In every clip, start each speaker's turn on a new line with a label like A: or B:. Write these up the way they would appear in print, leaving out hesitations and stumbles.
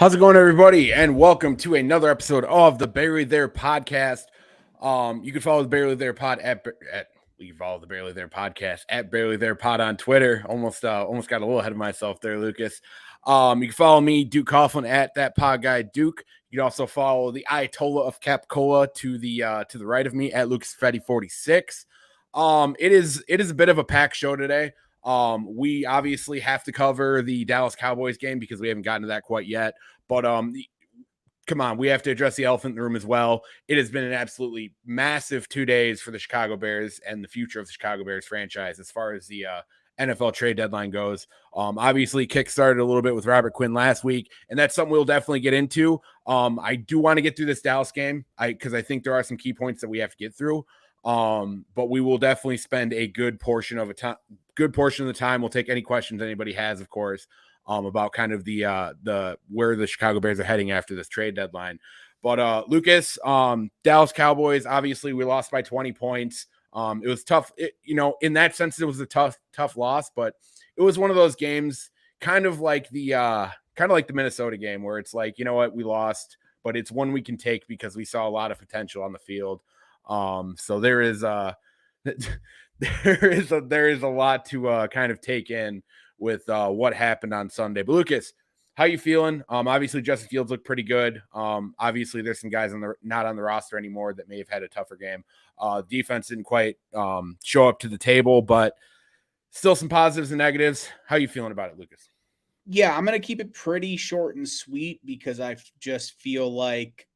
A: How's it going, everybody? And welcome to another episode of the Barely There podcast. You can follow the Barely There pod you can follow the Barely There podcast at Barely There pod on Twitter. Almost got a little ahead of myself there, Lucas. You can follow me, Duke Coughlin, at that pod guy Duke. You can also follow the Ayatollah of Capcola to the right of me at Lucas Perfetti 46. It is a bit of a packed show today. We obviously have to cover the Dallas Cowboys game because we haven't gotten to that quite yet. But come on, we have to address the elephant in the room as well. It has been an absolutely massive 2 days for the Chicago Bears and the future of the Chicago Bears franchise as far as the NFL trade deadline goes. Obviously, kickstarted a little bit with Robert Quinn last week, and that's something we'll definitely get into. I do want to get through this Dallas game because I think there are some key points that we have to get through. But we will definitely spend a good portion of the time. We'll take any questions anybody has, of course, about kind of the where the Chicago Bears are heading after this trade deadline. But Lucas, Dallas Cowboys, obviously we lost by 20 points. It was tough. In that sense, it was a tough loss, but it was one of those games, kind of like the Minnesota game, where it's like, you know what, we lost, but it's one we can take because we saw a lot of potential on the field. So there is there is a lot to kind of take in with what happened on Sunday. But Lucas, how you feeling? Obviously Justin Fields looked pretty good. Obviously there's some guys not on the roster anymore that may have had a tougher game. Defense didn't quite show up to the table, but still some positives and negatives. How you feeling about it, Lucas?
B: Yeah, I'm going to keep it pretty short and sweet because I just feel like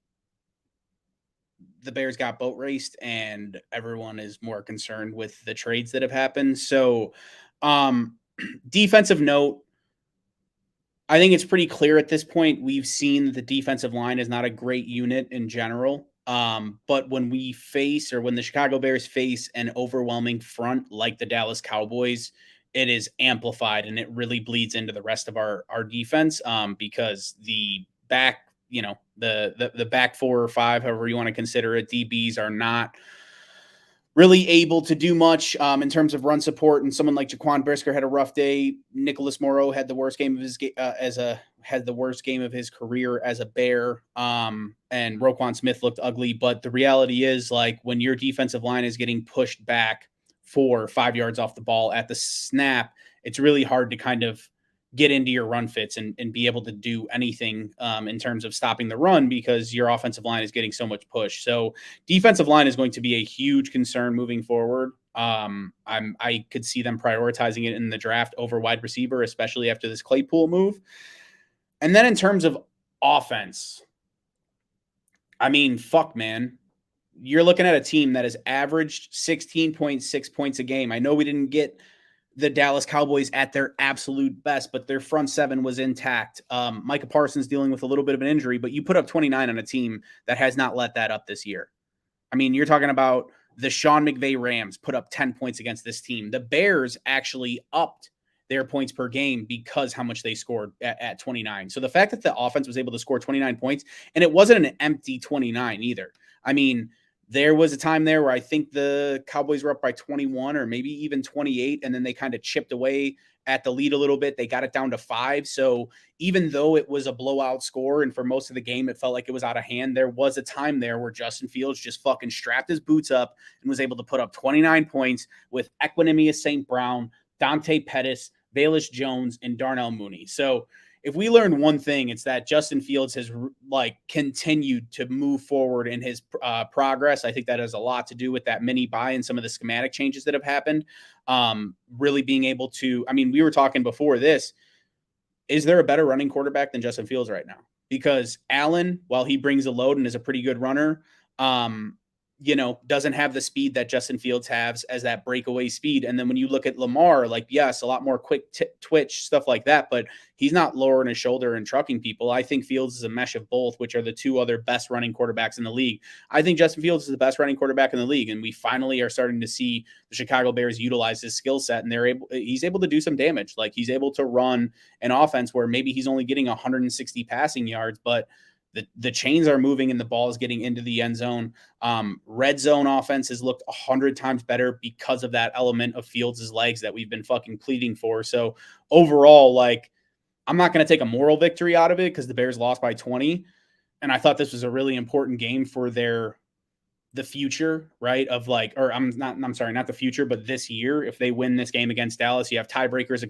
B: the Bears got boat raced and everyone is more concerned with the trades that have happened. So, defensive note, I think it's pretty clear at this point. We've seen the defensive line is not a great unit in general. But when when the Chicago Bears face an overwhelming front like the Dallas Cowboys, it is amplified and it really bleeds into the rest of our defense. Because the back, the back 4 or 5, however you want to consider it, DBs are not really able to do much in terms of run support. And someone like Jaquan Brisker had a rough day. Nicholas Morrow had the worst game of his career as a Bear. And Roquan Smith looked ugly. But the reality is, like, when your defensive line is getting pushed back 4 or 5 yards off the ball at the snap, it's really hard to kind of get into your run fits and be able to do anything in terms of stopping the run because your offensive line is getting so much push. So defensive line is going to be a huge concern moving forward. I could see them prioritizing it in the draft over wide receiver, especially after this Claypool move. And then in terms of offense, I mean, fuck, man. You're looking at a team that has averaged 16.6 points a game. I know we didn't get the Dallas Cowboys at their absolute best, but their front 7 was intact. Micah Parsons dealing with a little bit of an injury, but you put up 29 on a team that has not let that up this year. I mean, you're talking about the Sean McVay Rams put up 10 points against this team. The Bears actually upped their points per game because how much they scored at 29. So the fact that the offense was able to score 29 points, and it wasn't an empty 29 either. I mean, there was a time there where I think the Cowboys were up by 21 or maybe even 28, and then they kind of chipped away at the lead a little bit. They got it down to 5. So even though it was a blowout score and for most of the game it felt like it was out of hand, there was a time there where Justin Fields just fucking strapped his boots up and was able to put up 29 points with Equinemius St. Brown, Dante Pettis, Baelish Jones, and Darnell Mooney. So if we learned one thing, it's that Justin Fields has continued to move forward in his progress. I think that has a lot to do with that mini buy and some of the schematic changes that have happened. Really being able to, I mean, we were talking before this, is there a better running quarterback than Justin Fields right now? Because Allen, while he brings a load and is a pretty good runner, doesn't have the speed that Justin Fields has as that breakaway speed. And then when you look at Lamar, yes, a lot more quick twitch, stuff like that, but he's not lowering his shoulder and trucking people. I think Fields is a mesh of both, which are the 2 other best running quarterbacks in the league. I think Justin Fields is the best running quarterback in the league. And we finally are starting to see the Chicago Bears utilize his skill set, and he's able to do some damage. Like, he's able to run an offense where maybe he's only getting 160 passing yards, but the chains are moving and the ball is getting into the end zone. Red zone offense has looked 100 times better because of that element of Fields' legs that we've been fucking pleading for. So overall, I'm not going to take a moral victory out of it because the Bears lost by 20. And I thought this was a really important game for the future, right? Of like, or I'm sorry, not the future, but this year, if they win this game against Dallas, you have tiebreakers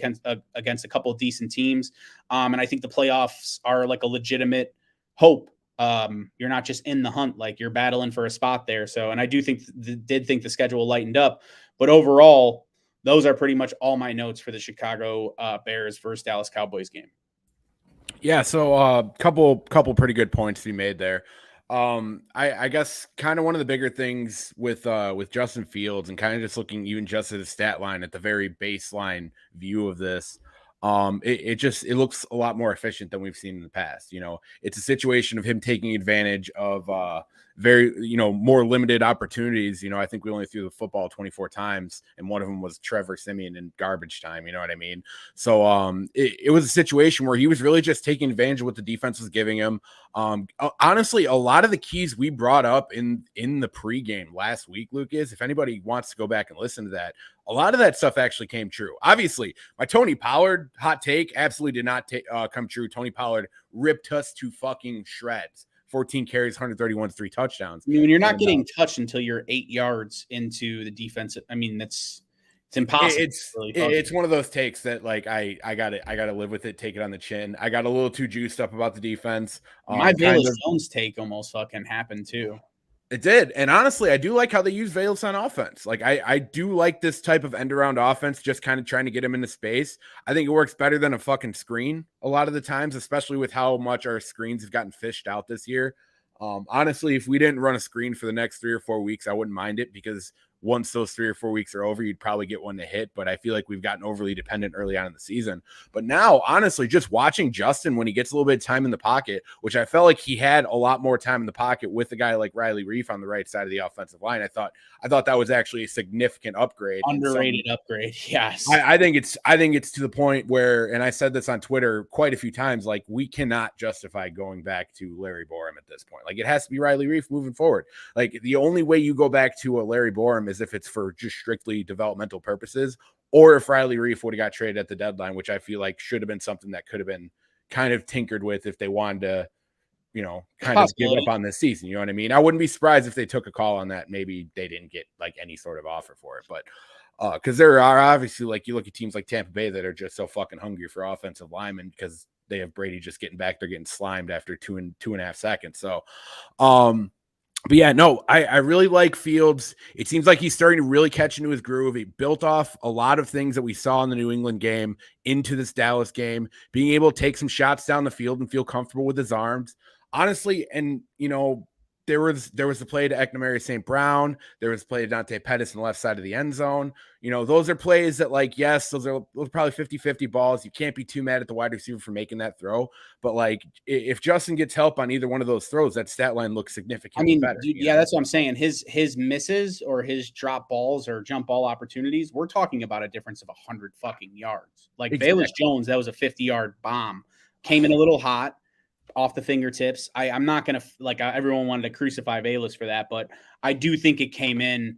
B: against a couple of decent teams. And I think the playoffs are like a legitimate hope. You're not just in the hunt, like you're battling for a spot there. So, and I do think did think the schedule lightened up, but overall, those are pretty much all my notes for the Chicago Bears versus Dallas Cowboys game.
A: Yeah, so couple pretty good points to be made there. I guess kind of one of the bigger things with Justin Fields and kind of just looking even just at the stat line at the very baseline view of this, it looks a lot more efficient than we've seen in the past. You know, it's a situation of him taking advantage of very, more limited opportunities. You know, I think we only threw the football 24 times, and one of them was Trevor Siemian in garbage time. You know what I mean? So it was a situation where he was really just taking advantage of what the defense was giving him. Honestly, a lot of the keys we brought up in the pregame last week, Lucas, if anybody wants to go back and listen to that, a lot of that stuff actually came true. Obviously, my Tony Pollard hot take absolutely did not come true. Tony Pollard ripped us to fucking shreds. 14 carries, 131, 3 touchdowns.
B: I mean, when you're not getting touched until you're 8 yards into the defensive, I mean, it's impossible.
A: It's one of those takes that like I gotta live with it, take it on the chin. I got a little too juiced up about the defense.
B: My Velus Jones take almost fucking happened too.
A: It did. And honestly, I do like how they use Velus on offense. Like I do like this type of end around offense, just kind of trying to get him into space. I think it works better than a fucking screen a lot of the times, especially with how much our screens have gotten fished out this year. Honestly, if we didn't run a screen for the next 3 or 4 weeks, I wouldn't mind it because once those 3 or 4 weeks are over, you'd probably get one to hit. But I feel like we've gotten overly dependent early on in the season. But now, honestly, just watching Justin when he gets a little bit of time in the pocket, which I felt like he had a lot more time in the pocket with a guy like Riley Reif on the right side of the offensive line. I thought that was actually a significant upgrade.
B: Underrated upgrade. Yes.
A: I think it's to the point where, and I said this on Twitter quite a few times, like we cannot justify going back to Larry Borom at this point. Like it has to be Riley Reif moving forward. Like the only way you go back to a Larry Borom is if it's for just strictly developmental purposes, or if Riley Reif would have got traded at the deadline, which I feel like should have been something that could have been kind of tinkered with if they wanted to, kind of give up on this season. You know what I mean? I wouldn't be surprised if they took a call on that. Maybe they didn't get like any sort of offer for it, but because there are obviously, like you look at teams like Tampa Bay that are just so fucking hungry for offensive linemen because they have Brady just getting back. They're getting slimed after 2.5 seconds. So, but yeah, no, I really like Fields. It seems like he's starting to really catch into his groove. He built off a lot of things that we saw in the New England game into this Dallas game, being able to take some shots down the field and feel comfortable with his arms. Honestly, and there was the play to Eknemary St. Brown. There was a play to Dante Pettis on the left side of the end zone. Those are plays that, like, yes, those are probably 50-50 balls. You can't be too mad at the wide receiver for making that throw. But, like, if Justin gets help on either one of those throws, that stat line looks significantly better.
B: Dude, yeah, that's what I'm saying. His misses or his drop balls or jump ball opportunities, we're talking about a difference of 100 fucking yards. Like, exactly. Velus Jones, that was a 50-yard bomb. Came in a little hot. Off the fingertips. I'm not going to everyone wanted to crucify Velus for that, but I do think it came in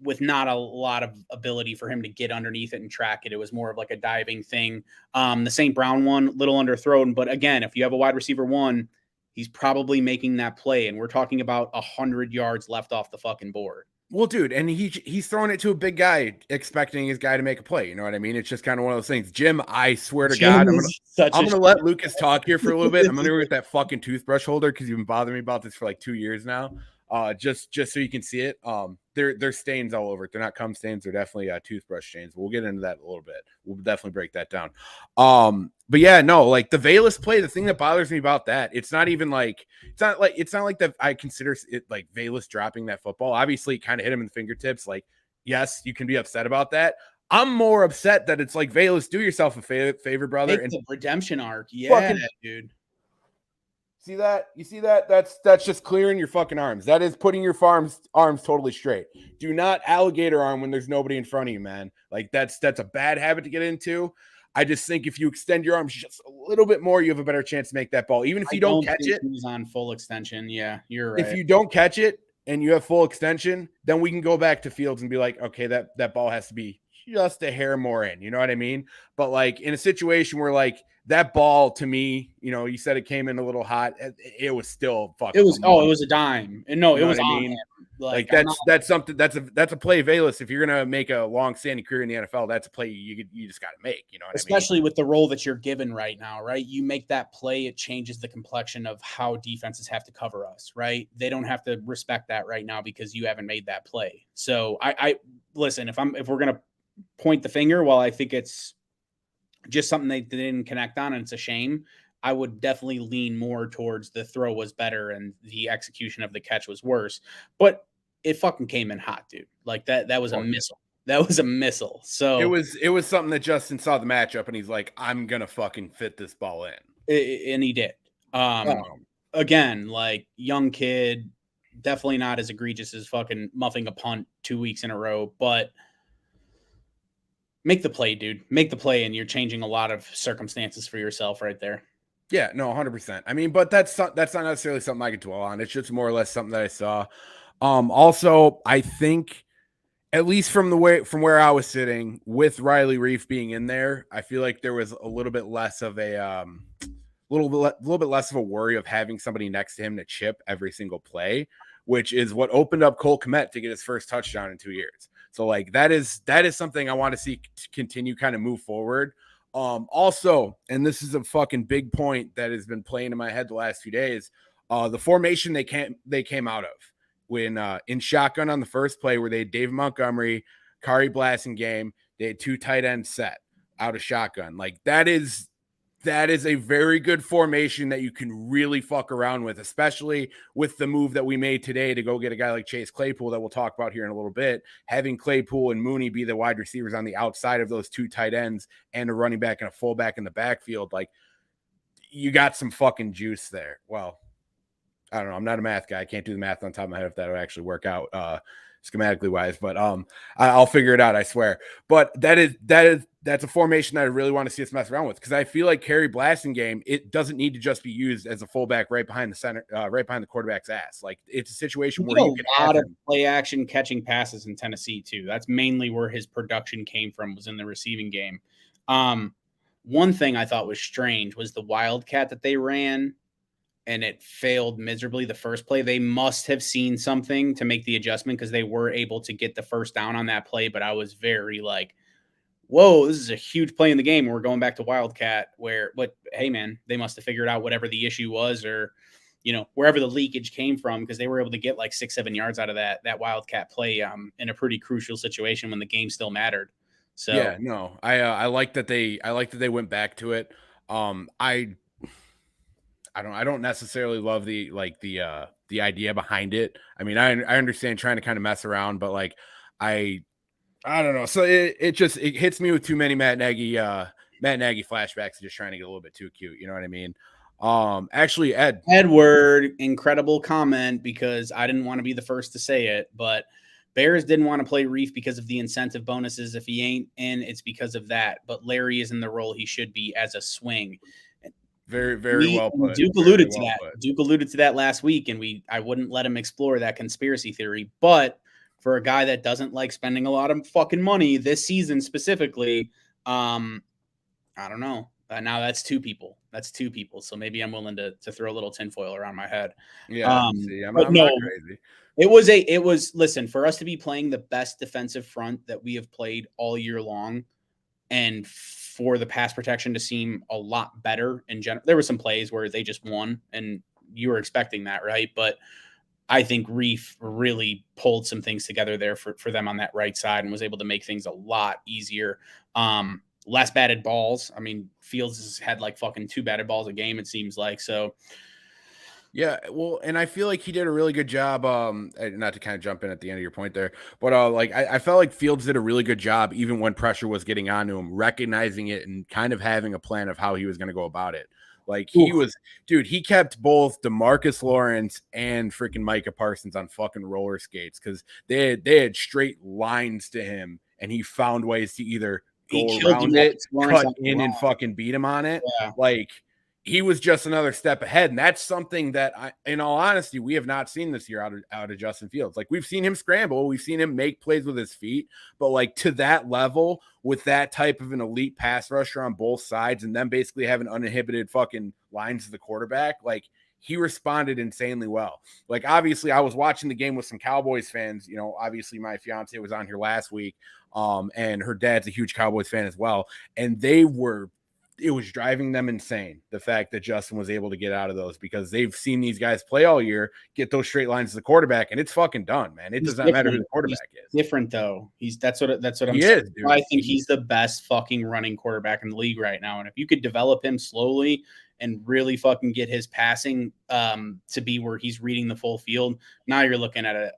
B: with not a lot of ability for him to get underneath it and track it. It was more of like a diving thing. The St. Brown one, little underthrown, but again, if you have a wide receiver one, he's probably making that play. And we're talking about 100 yards left off the fucking board.
A: Well, dude, and he's throwing it to a big guy, expecting his guy to make a play. You know what I mean? It's just kind of one of those things. Jim, I swear to God, I'm gonna let Lucas talk here for a little bit. I'm gonna go get that fucking toothbrush holder because you've been bothering me about this for like 2 years now. Just so you can see it. There's stains all over it. They're not cum stains. They're definitely toothbrush stains. We'll get into that a little bit. We'll definitely break that down. But yeah, no, like the Velus play, the thing that bothers me about that, it's not like that I consider it like Velus dropping that football. Obviously, it kind of hit him in the fingertips. Like, yes, you can be upset about that. I'm more upset that it's like, Velus, do yourself a favor, brother.
B: And the redemption arc. Yeah, dude.
A: See that? You see that? That's just clearing your fucking arms. That is putting your arms totally straight. Do not alligator arm when there's nobody in front of you, man. Like that's a bad habit to get into. I just think if you extend your arms just a little bit more, you have a better chance to make that ball. Even if you don't catch it.
B: He's on full extension. Yeah, you're right.
A: If you don't catch it and you have full extension, then we can go back to Fields and be like, okay, that ball has to be just a hair more in, you know what I mean? But like in a situation where like that ball to me, you said it came in a little hot, it was still fucking.
B: It was a dime, and no,
A: You know
B: it was
A: what I
B: on
A: mean?
B: him.
A: Like that's something that's a play Valus. If you're gonna make a long-standing career in the NFL, that's a play you just got to make. You know what
B: especially
A: I mean?
B: with the role that you're given right now, right? You make that play, it changes the complexion of how defenses have to cover us, right? They don't have to respect that right now because you haven't made that play. So I listen. If we're gonna point the finger, while I think it's just something they didn't connect on, and it's a shame. I would definitely lean more towards the throw was better and the execution of the catch was worse. But it fucking came in hot, dude. Like that was a missile. That was a missile. So
A: it was something that Justin saw the matchup and he's like, I'm gonna fucking fit this ball in.
B: And he did. Again, like young kid, definitely not as egregious as fucking muffing a punt 2 weeks in a row, but make the play, dude. Make the play, and you're changing a lot of circumstances for yourself right there.
A: Yeah, no, 100%. I mean, but that's not necessarily something I could dwell on. It's just more or less something that I saw. Also, I think at least from where I was sitting with Riley Reef being in there, I feel like there was a little bit less of a little bit less of a worry of having somebody next to him to chip every single play, which is what opened up Cole Kmet to get his first touchdown in 2 years. So like that is something I want to see continue kind of move forward. Also, and this is a fucking big point that has been playing in my head the last few days, the formation they came out of when in shotgun on the first play where they had David Montgomery, Kari Blasingame, they had 2 tight ends set out of shotgun. Like that is a very good formation that you can really fuck around with, especially with the move that we made today to go get a guy like Chase Claypool that we'll talk about here in a little bit. Having Claypool and Mooney be the wide receivers on the outside of those 2 tight ends and a running back and a fullback in the backfield, like you got some fucking juice there. Well, I don't know. I'm not a math guy. I can't do the math on top of my head if that would actually work out schematically wise, but I'll figure it out, I swear. But that's a formation that I really want to see us mess around with, because I feel like Kari Blasingame, it doesn't need to just be used as a fullback right behind the center, right behind the quarterback's ass. Like it's a situation where you can
B: a lot of play action catching passes in Tennessee too. That's mainly where his production came from, was in the receiving game. One thing I thought was strange was the wildcat that they ran, and it failed miserably the first play. They must have seen something to make the adjustment, because they were able to get the first down on that play. But I was very like, whoa, this is a huge play in the game. We're going back to wildcat but hey man, they must have figured out whatever the issue was, or, wherever the leakage came from, because they were able to get like 6-7 yards out of that wildcat play in a pretty crucial situation when the game still mattered. So
A: yeah, no, I like that they went back to it. I don't necessarily love the idea behind it. I mean, I understand trying to kind of mess around, but like I don't know. So it hits me with too many Matt Nagy flashbacks, just trying to get a little bit too cute. You know what I mean? Actually,
B: Edward, incredible comment, because I didn't want to be the first to say it, but Bears didn't want to play Reef because of the incentive bonuses. If he ain't in, it's because of that. But Larry is in the role he should be as a swing.
A: Very, very well put.
B: Duke alluded to that. Duke alluded to that last week, and I wouldn't let him explore that conspiracy theory. But for a guy that doesn't like spending a lot of fucking money this season specifically, I don't know. Now that's 2 people. That's 2 people. So maybe I'm willing to throw a little tinfoil around my head.
A: Yeah, I'm not crazy.
B: It was listen, for us to be playing the best defensive front that we have played all year long, and for the pass protection to seem a lot better in general. There were some plays where they just won, and you were expecting that, right? But I think Reef really pulled some things together there for them on that right side, and was able to make things a lot easier. Less batted balls. I mean, Fields has had like fucking 2 batted balls a game, it seems like. So
A: yeah, well, and I feel like he did a really good job. Not to kind of jump in at the end of your point there, but like I felt like Fields did a really good job, even when pressure was getting onto him, recognizing it and kind of having a plan of how he was going to go about it. Like he kept both DeMarcus Lawrence and freaking Micah Parsons on fucking roller skates, because they had straight lines to him, and he found ways to either go around it, cut in, and fucking beat him on it.
B: Yeah.
A: Like he was just another step ahead. And that's something that, in all honesty, we have not seen this year out of Justin Fields. Like, we've seen him scramble, we've seen him make plays with his feet, but like to that level with that type of an elite pass rusher on both sides, and then basically having uninhibited fucking lines to the quarterback, like he responded insanely well. Like, obviously, I was watching the game with some Cowboys fans. You know, obviously, my fiance was on here last week, and her dad's a huge Cowboys fan as well, and it was driving them insane, the fact that Justin was able to get out of those, because they've seen these guys play all year, get those straight lines to the quarterback, and it's fucking done, man. It does not matter who the quarterback is.
B: Different though. That's what I'm saying. I think he's the best fucking running quarterback in the league right now. And if you could develop him slowly and really fucking get his passing to be where he's reading the full field, now you're looking at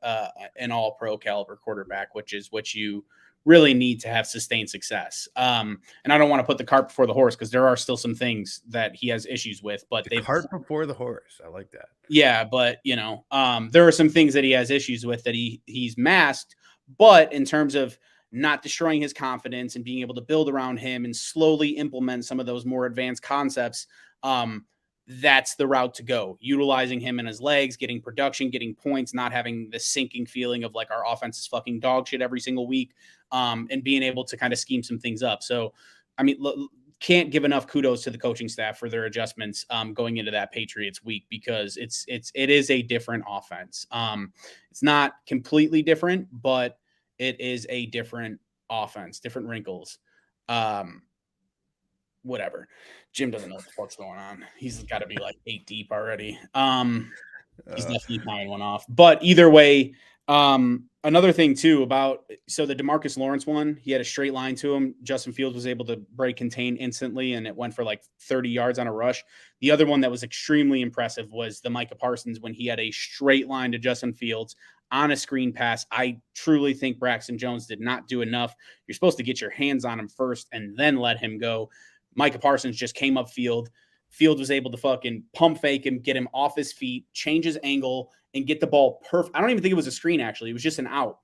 B: an all pro caliber quarterback, which is what you really need to have sustained success. And I don't want to put the cart before the horse, because there are still some things that he has issues with, but
A: the cart before the horse. I like that.
B: Yeah. But you know, there are some things that he has issues with that he's masked, but in terms of not destroying his confidence and being able to build around him and slowly implement some of those more advanced concepts, that's the route to go. Utilizing him in his legs, getting production, getting points, not having the sinking feeling of like our offense is fucking dog shit every single week, and being able to kind of scheme some things up. So, I mean, can't give enough kudos to the coaching staff for their adjustments going into that Patriots week, because it is a different offense. It's not completely different, but it is a different offense, different wrinkles. Whatever. Jim doesn't know what the fuck's going on. He's got to be like 8 deep already. He's definitely tying one off. But either way, another thing too so the DeMarcus Lawrence one, he had a straight line to him. Justin Fields was able to break contain instantly, and it went for like 30 yards on a rush. The other one that was extremely impressive was the Micah Parsons, when he had a straight line to Justin Fields on a screen pass. I truly think Braxton Jones did not do enough. You're supposed to get your hands on him first and then let him go. Micah Parsons just came up field. Field was able to fucking pump fake him, get him off his feet, change his angle, and get the ball perfect. I don't even think it was a screen, actually. It was just an out.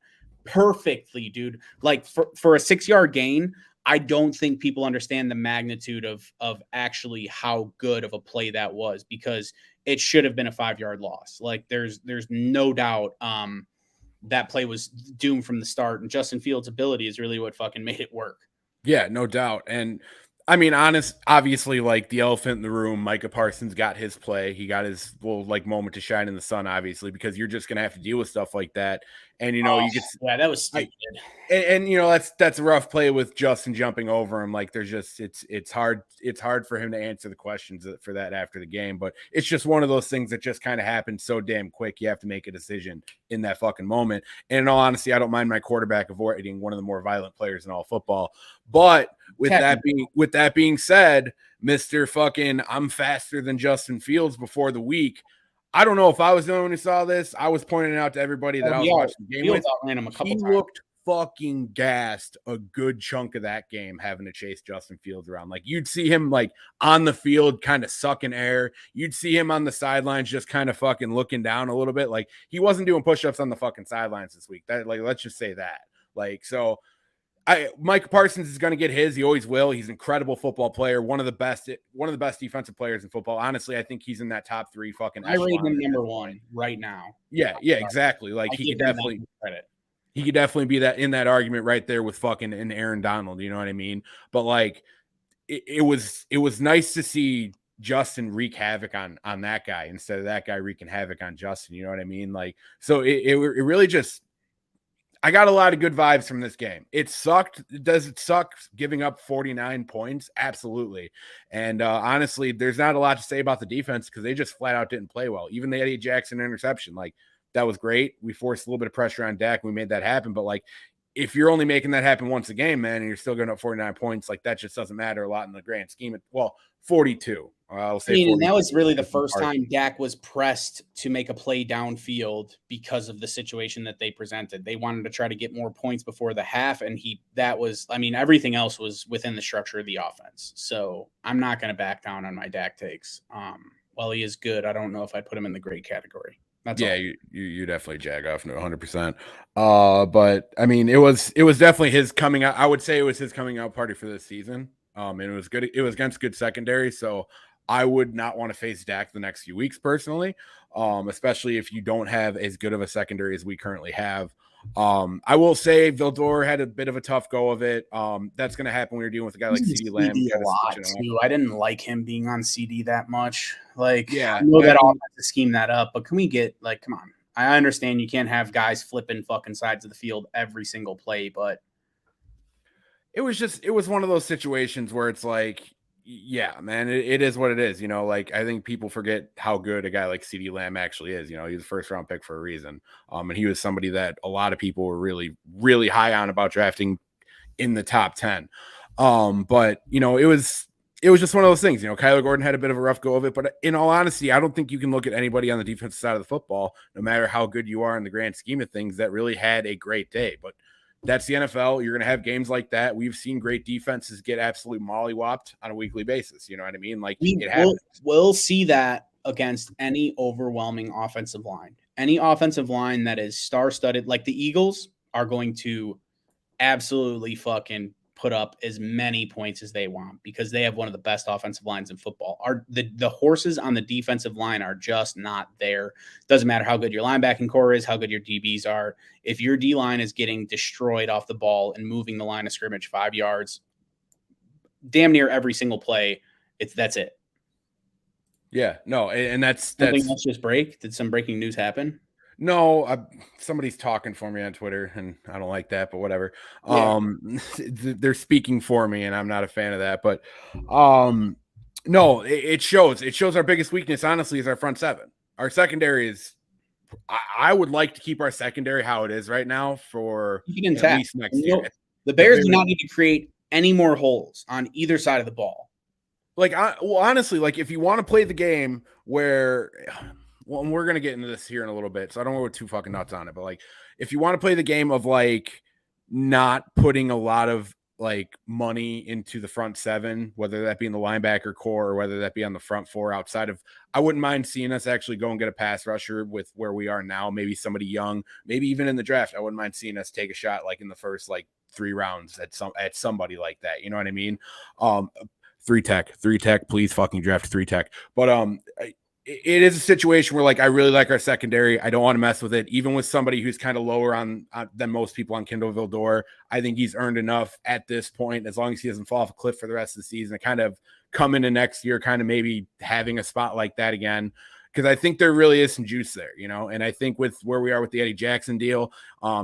B: Perfectly, dude. Like, for a 6-yard gain, I don't think people understand the magnitude of actually how good of a play that was, because it should have been a 5-yard loss. Like, there's no doubt that play was doomed from the start, and Justin Fields' ability is really what fucking made it work.
A: Yeah, no doubt. And I mean, obviously, like the elephant in the room, Micah Parsons got his play. He got his little like moment to shine in the sun, obviously, because you're just gonna have to deal with stuff like that. And you know,
B: that was stupid.
A: And you know, that's a rough play with Justin jumping over him. Like, there's just it's hard for him to answer the questions for that after the game. But it's just one of those things that just kind of happens so damn quick. You have to make a decision in that fucking moment. And in all honesty, I don't mind my quarterback avoiding one of the more violent players in all football. But with that being said, Mr. fucking I'm faster than Justin Fields before the week. I don't know if I was the only one who saw this. I was pointing it out to everybody that I was watching the game with. He looked fucking gassed a good chunk of that game, having to chase Justin Fields around. Like, you'd see him like on the field kind of sucking air. You'd see him on the sidelines just kind of fucking looking down a little bit. Like, he wasn't doing push-ups on the fucking sidelines this week. That, like, let's just say that. Like, so Micah Parsons is going to get his. He always will. He's an incredible football player. One of the best defensive players in football. Honestly, I think he's in that top 3 fucking.
B: I rate him number 1 right now.
A: Yeah, exactly. Like, he could definitely be in that argument right there with fucking an Aaron Donald. You know what I mean? But like, it was nice to see Justin wreak havoc on that guy instead of that guy wreaking havoc on Justin. You know what I mean? Like, so it really just. I got a lot of good vibes from this game. It sucked. Does it suck giving up 49 points? Absolutely. And honestly, there's not a lot to say about the defense, because they just flat out didn't play well. Even the Eddie Jackson interception, like, that was great. We forced a little bit of pressure on Dak. We made that happen. But like, if you're only making that happen once a game, man, and you're still going up 49 points, like, that just doesn't matter a lot in the grand scheme. Well, 42. I'll say.
B: And that was really the first time Dak was pressed to make a play downfield because of the situation that they presented. They wanted to try to get more points before the half, and everything else was within the structure of the offense. So I'm not going to back down on my Dak takes. While he is good, I don't know if I put him in the great category. That's all.
A: You definitely jag off 100%. But I mean, it was definitely his coming out. I would say it was his coming out party for this season. And it was good. It was against good secondary. So I would not want to face Dak the next few weeks personally, especially if you don't have as good of a secondary as we currently have. I will say Vildor had a bit of a tough go of it. That's going to happen when you're dealing with a guy like CeeDee Lamb.
B: CD a lot too. I didn't like him being on CD that much. Like,
A: yeah,
B: I know that offense to scheme that up, but can we get like, come on? I understand you can't have guys flipping fucking sides of the field every single play, but
A: it was one of those situations where it's like, yeah, man, it is what it is. You know, like I think people forget how good a guy like CeeDee Lamb actually is. You know, he's a first round pick for a reason. And he was somebody that a lot of people were really, really high on about drafting in the top 10. But you know, it was just one of those things. You know, Kyler Gordon had a bit of a rough go of it, but in all honesty, I don't think you can look at anybody on the defensive side of the football, no matter how good you are in the grand scheme of things, that really had a great day. But that's the NFL. You're going to have games like that. We've seen great defenses get absolutely mollywopped on a weekly basis. You know what I mean? Like it happens.
B: We'll see that against any overwhelming offensive line. Any offensive line that is star-studded, like the Eagles, are going to absolutely fucking put up as many points as they want because they have one of the best offensive lines in football. The horses on the defensive line are just not there. Doesn't matter how good your linebacking core is, how good your DBs are. If your D line is getting destroyed off the ball and moving the line of scrimmage 5 yards, damn near every single play, that's it.
A: Yeah, no, and that's
B: something else just break. Did some breaking news happen?
A: No, somebody's talking for me on Twitter, and I don't like that, but whatever.
B: Yeah.
A: They're speaking for me, and I'm not a fan of that. But no, it shows. It shows our biggest weakness, honestly, is our front seven. Our secondary is. I would like to keep our secondary how it is right now for at least next year.
B: The Bears do not need to create any more holes on either side of the ball.
A: Like, well, honestly, like if you want to play the game where. Well, and we're going to get into this here in a little bit, so I don't want to go too fucking nuts on it. But like, if you want to play the game of like not putting a lot of like money into the front seven, whether that be in the linebacker core or whether that be on the front four outside of, I wouldn't mind seeing us actually go and get a pass rusher with where we are now, maybe somebody young, maybe even in the draft. I wouldn't mind seeing us take a shot like in the first like 3 rounds at somebody like that. You know what I mean? 3 tech, please fucking draft 3 tech. But it is a situation where like I really like our secondary. I don't want to mess with it, even with somebody who's kind of lower on than most people on Kindle Vildor. I think he's earned enough at this point, as long as he doesn't fall off a cliff for the rest of the season, to kind of come into next year, kind of maybe having a spot like that again. Because I think there really is some juice there, you know. And I think with where we are with the Eddie Jackson deal,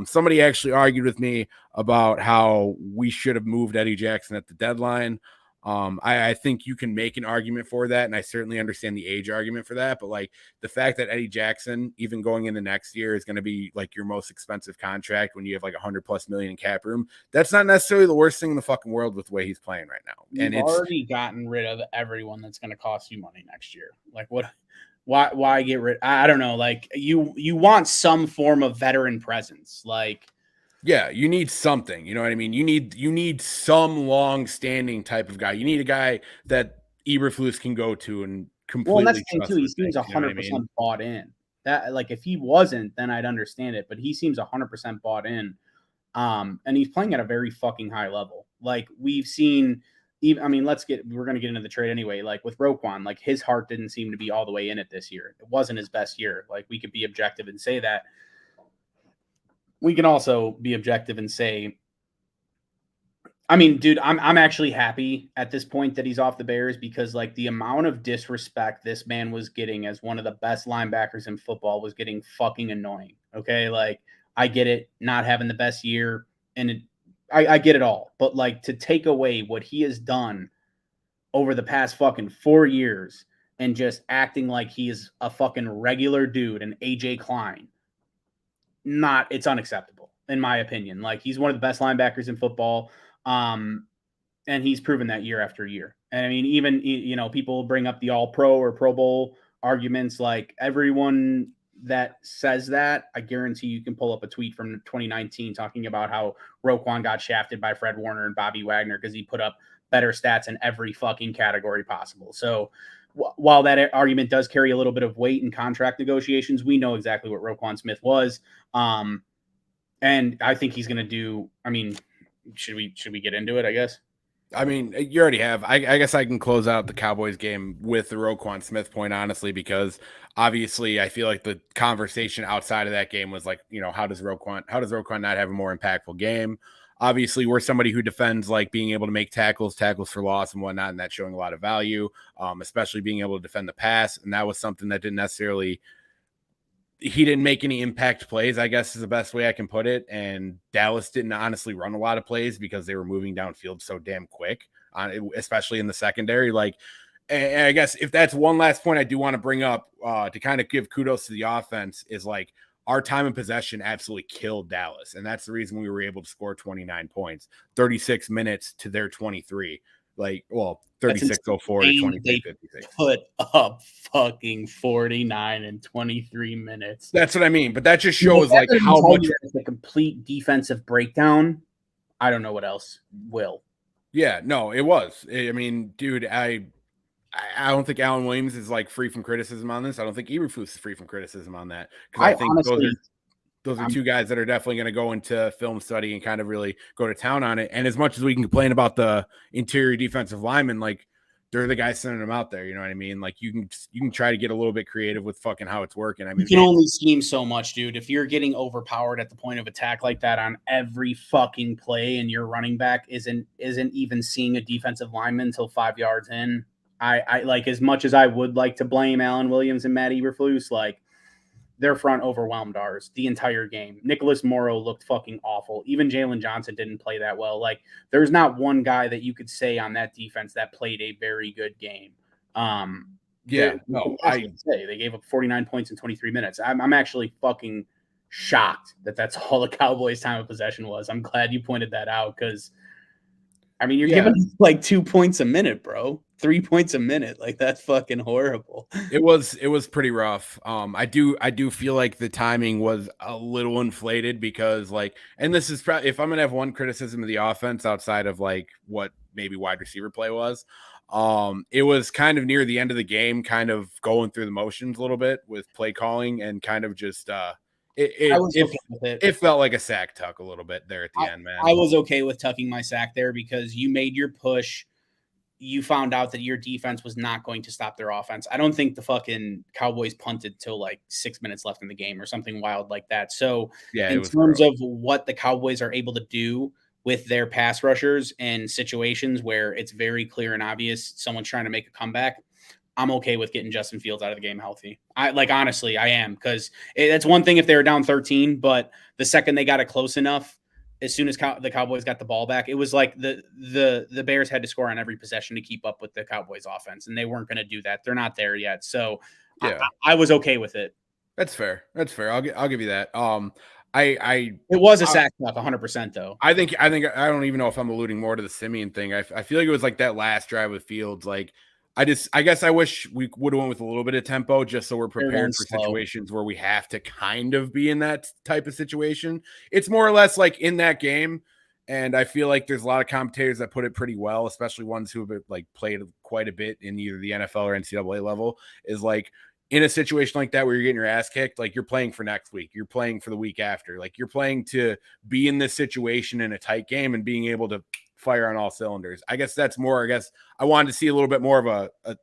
A: somebody actually argued with me about how we should have moved Eddie Jackson at the deadline. I think you can make an argument for that, and I certainly understand the age argument for that. But like the fact that Eddie Jackson, even going into next year, is going to be like your most expensive contract when you have like $100+ million in cap room, that's not necessarily the worst thing in the fucking world with the way he's playing right now.
B: You've already gotten rid of everyone that's going to cost you money next year. Like what? Why get rid? I don't know. Like you want some form of veteran presence, like.
A: Yeah, you need something. You know what I mean? You need some long-standing type of guy. You need a guy that Eberflus can go to and completely.
B: Well, that's the thing too. He seems 100% bought in. That like if he wasn't, then I'd understand it. But he seems 100% bought in. And he's playing at a very fucking high level. Like we've seen. Even, I mean, we're going to get into the trade anyway. Like with Roquan, like his heart didn't seem to be all the way in it this year. It wasn't his best year. Like we could be objective and say that. We can also be objective and say, I mean, dude, I'm actually happy at this point that he's off the Bears because like the amount of disrespect this man was getting as one of the best linebackers in football was getting fucking annoying. Okay. Like I get it, not having the best year and I get it all, but like to take away what he has done over the past fucking 4 years and just acting like he is a fucking regular dude, an AJ Klein. It's unacceptable in my opinion. Like he's one of the best linebackers in football. And he's proven that year after year. And I mean, even, you know, people bring up the all pro or Pro Bowl arguments. Like everyone that says that, I guarantee you can pull up a tweet from 2019 talking about how Roquan got shafted by Fred Warner and Bobby Wagner because he put up better stats in every fucking category possible. So while that argument does carry a little bit of weight in contract negotiations, we know exactly what Roquan Smith was. And I think he's going to do, I mean, should we get into it, I guess?
A: I mean, you already have. I guess I can close out the Cowboys game with the Roquan Smith point, honestly, because obviously I feel like the conversation outside of that game was like, how does Roquan not have a more impactful game? Obviously, we're somebody who defends like being able to make tackles for loss and whatnot, and that's showing a lot of value, especially being able to defend the pass. And that was something that didn't necessarily he didn't make any impact plays, I guess is the best way I can put it. And Dallas didn't honestly run a lot of plays because they were moving downfield so damn quick, especially in the secondary. And I guess if that's one last point I do want to bring up to kind of give kudos to the offense is like our time of possession absolutely killed Dallas. And that's the reason we were able to score 29 points, 36 minutes to their 23. 36:04 to 23:56.
B: Put up fucking 49 and 23 minutes.
A: That's what I mean. But that just shows like how much
B: it's a complete defensive breakdown. I don't know what else will.
A: Yeah, no, it was. I mean, dude, I don't think Alan Williams is like free from criticism on this. I don't think Eberflus is free from criticism on that because I think honestly, those are two guys that are definitely going to go into film study and kind of really go to town on it. And as much as we can complain about the interior defensive linemen, like they're the guys sending them out there. You know what I mean? Like you can try to get a little bit creative with fucking how it's working. I mean,
B: you can only scheme so much, dude. If you're getting overpowered at the point of attack like that on every fucking play, and your running back isn't even seeing a defensive lineman until 5 yards in. I like, as much as I would like to blame Alan Williams and Matt Eberflus, like their front overwhelmed ours the entire game. Nicholas Morrow looked fucking awful. Even Jalen Johnson didn't play that well. Like there's not one guy that you could say on that defense that played a very good game. They gave up 49 points in 23 minutes. I'm actually fucking shocked that that's all the Cowboys' time of possession was. I'm glad you pointed that out because, I mean, you're giving like 2 points a minute, bro. 3 points a minute. Like that's fucking horrible.
A: It was pretty rough. I do feel like the timing was a little inflated because and this is probably, if I'm gonna have one criticism of the offense outside of like what maybe wide receiver play was, it was kind of near the end of the game, kind of going through the motions a little bit with play calling and kind of just it felt like a sack tuck a little bit there at the end, man.
B: I was okay with tucking my sack there because you made your push. You found out that your defense was not going to stop their offense. I don't think the fucking Cowboys punted till like 6 minutes left in the game or something wild like that. So in terms of what the Cowboys are able to do with their pass rushers and situations where it's very clear and obvious someone's trying to make a comeback, I'm okay with getting Justin Fields out of the game healthy. Honestly, I am, because that's one thing if they were down 13, but the second they got it close enough, as soon as the Cowboys got the ball back, it was like the Bears had to score on every possession to keep up with the Cowboys offense, and they weren't going to do that. They're not there yet. So yeah, I was okay with it.
A: That's fair. I'll give you that.
B: It was a sack tuck 100% though.
A: I think I don't even know if I'm alluding more to the Simeon thing. I feel like it was like that last drive with Fields. Like I guess I wish we would have went with a little bit of tempo just so we're prepared for situations where we have to kind of be in that type of situation. It's more or less like in that game. And I feel like there's a lot of commentators that put it pretty well, especially ones who have like played quite a bit in either the NFL or NCAA level, is like in a situation like that where you're getting your ass kicked, like you're playing for next week, you're playing for the week after, like you're playing to be in this situation in a tight game and being able to fire on all cylinders. I guess that's more, I wanted to see a little bit more of a I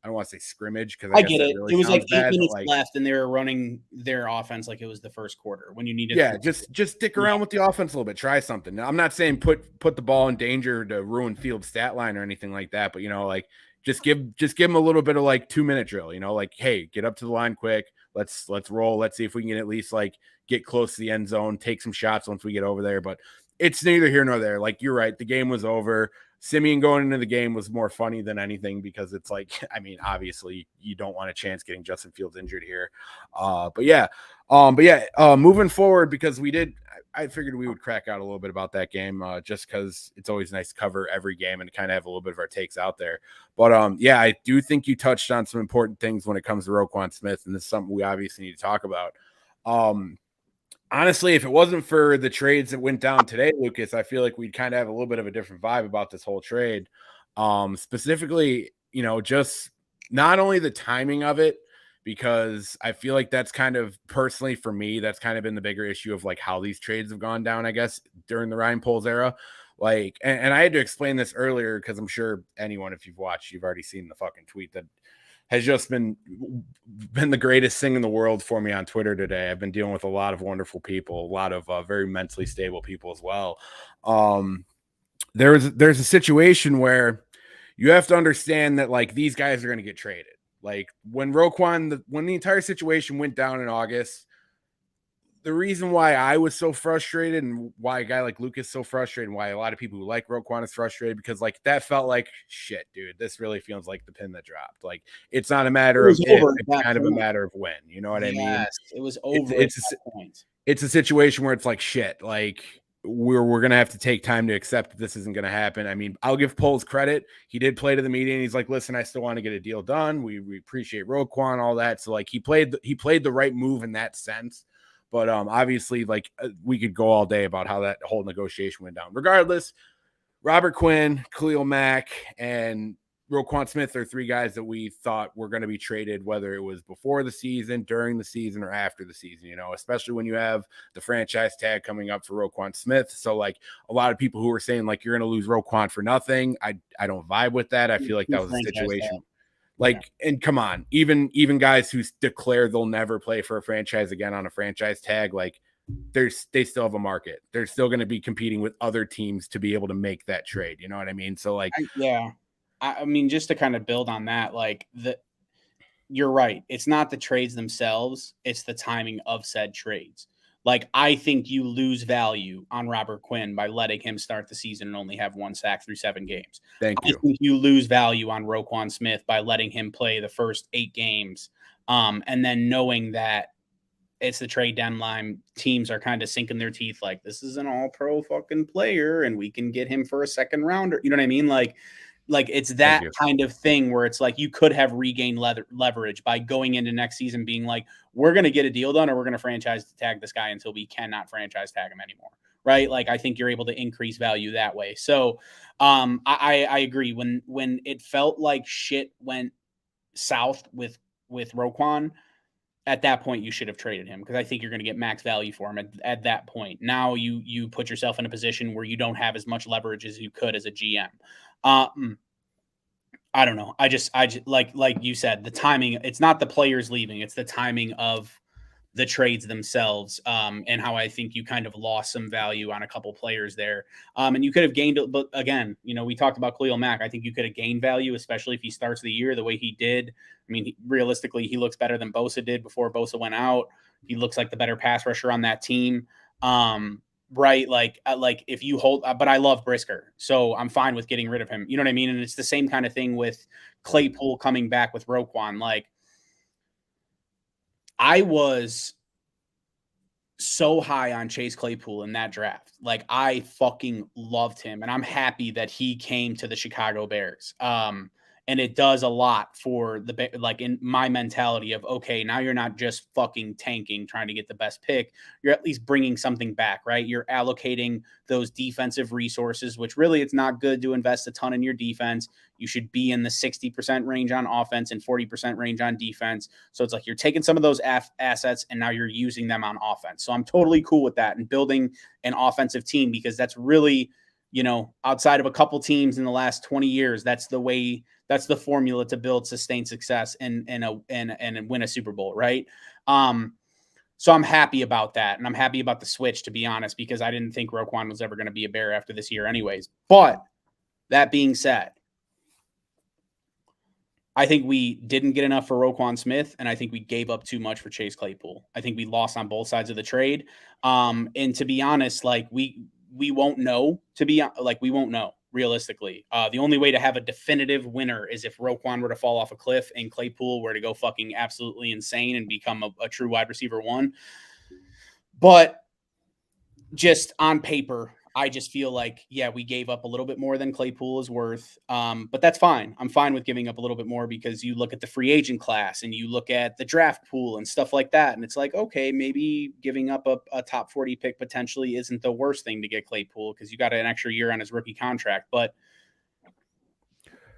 A: don't want to say scrimmage because
B: I get it. Really, it was like 8 minutes left and they were running their offense like it was the first quarter when you needed.
A: Yeah, just stick around with the offense a little bit. Try something. Now, I'm not saying put the ball in danger to ruin Fields' stat line or anything like that, but like just give them a little bit of like 2-minute drill. Like, hey, get up to the line quick. Let's roll. Let's see if we can at least like get close to the end zone, take some shots once we get over there. But it's neither here nor there. Like, you're right. The game was over. Simeon going into the game was more funny than anything because it's like, I mean, obviously you don't want a chance getting Justin Fields injured here. Moving forward, because I figured we would crack out a little bit about that game just because it's always nice to cover every game and kind of have a little bit of our takes out there. But I do think you touched on some important things when it comes to Roquan Smith, and this is something we obviously need to talk about. Honestly, if it wasn't for the trades that went down today, Lucas, I feel like we'd kind of have a little bit of a different vibe about this whole trade. Specifically, just not only the timing of it, because I feel like that's kind of personally for me, that's kind of been the bigger issue of like how these trades have gone down, I guess, during the Ryan Poles era. Like, and I had to explain this earlier because I'm sure anyone, if you've watched, you've already seen the fucking tweet that has just been the greatest thing in the world for me on Twitter today. I've been dealing with a lot of wonderful people, a lot of very mentally stable people as well. There's a situation where you have to understand that like these guys are going to get traded. Like when when the entire situation went down in August, the reason why I was so frustrated and why a guy like Lucas is so frustrated and why a lot of people who like Roquan is frustrated, because like that felt like shit, dude. This really feels like the pin that dropped. Like it's not a matter of if, it's kind of a matter of when. You know what I mean?
B: Yes, it was over
A: at that point. It's a situation where it's like shit. Like we're gonna have to take time to accept that this isn't gonna happen. I mean, I'll give Poles credit. He did play to the media and he's like, listen, I still want to get a deal done. We appreciate Roquan, all that. So like he played the right move in that sense. But obviously, like we could go all day about how that whole negotiation went down. Regardless, Robert Quinn, Khalil Mack, and Roquan Smith are three guys that we thought were going to be traded, whether it was before the season, during the season, or after the season, you know, especially when you have the franchise tag coming up for Roquan Smith. So like a lot of people who were saying like you're going to lose Roquan for nothing. I don't vibe with that. I feel like that was a situation. Like, yeah. And come on, even guys who declare they'll never play for a franchise again on a franchise tag, like they still have a market. They're still going to be competing with other teams to be able to make that trade. You know what I mean? So like,
B: I mean, just to kind of build on that, like you're right. It's not the trades themselves. It's the timing of said trades. Like, I think you lose value on Robert Quinn by letting him start the season and only have 1 sack through 7 games. I think you lose value on Roquan Smith by letting him play the first 8 games. And then knowing that it's the trade deadline, teams are kind of sinking their teeth like, this is an all-pro fucking player and we can get him for a second rounder. You know what I mean? Like it's that kind of thing where it's like you could have regained leverage by going into next season being like, we're going to get a deal done or we're going to franchise tag this guy until we cannot franchise tag him anymore. Right. Like I think you're able to increase value that way. So I agree. When it felt like shit went south with Roquan, at that point you should have traded him because I think you're going to get max value for him at that point. Now you put yourself in a position where you don't have as much leverage as you could as a GM. I don't know. I just like you said, the timing, it's not the players leaving, it's the timing of the trades themselves. And how I think you kind of lost some value on a couple players there. And you could have gained, but again, you know, we talked about Khalil Mack. I think you could have gained value, especially if he starts the year the way he did. I mean, realistically, he looks better than Bosa did before Bosa went out. He looks like the better pass rusher on that team. Right. Like if you hold, but I love Brisker, so I'm fine with getting rid of him. You know what I mean? And it's the same kind of thing with Claypool coming back with Roquan. Like I was so high on Chase Claypool in that draft. Like I fucking loved him and I'm happy that he came to the Chicago Bears. And it does a lot for like in my mentality of, okay, now you're not just fucking tanking, trying to get the best pick. You're at least bringing something back, right? You're allocating those defensive resources, which really it's not good to invest a ton in your defense. You should be in the 60% range on offense and 40% range on defense. So it's like you're taking some of those assets and now you're using them on offense. So I'm totally cool with that and building an offensive team because that's really, you know, outside of a couple teams in the last 20 years, that's the formula to build sustained success and win a Super Bowl, right? So I'm happy about that, and I'm happy about the switch, to be honest, because I didn't think Roquan was ever going to be a Bear after this year anyways. But that being said, I think we didn't get enough for Roquan Smith, and I think we gave up too much for Chase Claypool. I think we lost on both sides of the trade. And to be honest, like we won't know, we won't know. Realistically, the only way to have a definitive winner is if Roquan were to fall off a cliff and Claypool were to go fucking absolutely insane and become a true wide receiver 1. But just on paper, I just feel like, yeah, we gave up a little bit more than Claypool is worth. But that's fine. I'm fine with giving up a little bit more because you look at the free agent class and you look at the draft pool and stuff like that. And it's like, okay, maybe giving up a top 40 pick potentially isn't the worst thing to get Claypool because you got an extra year on his rookie contract. But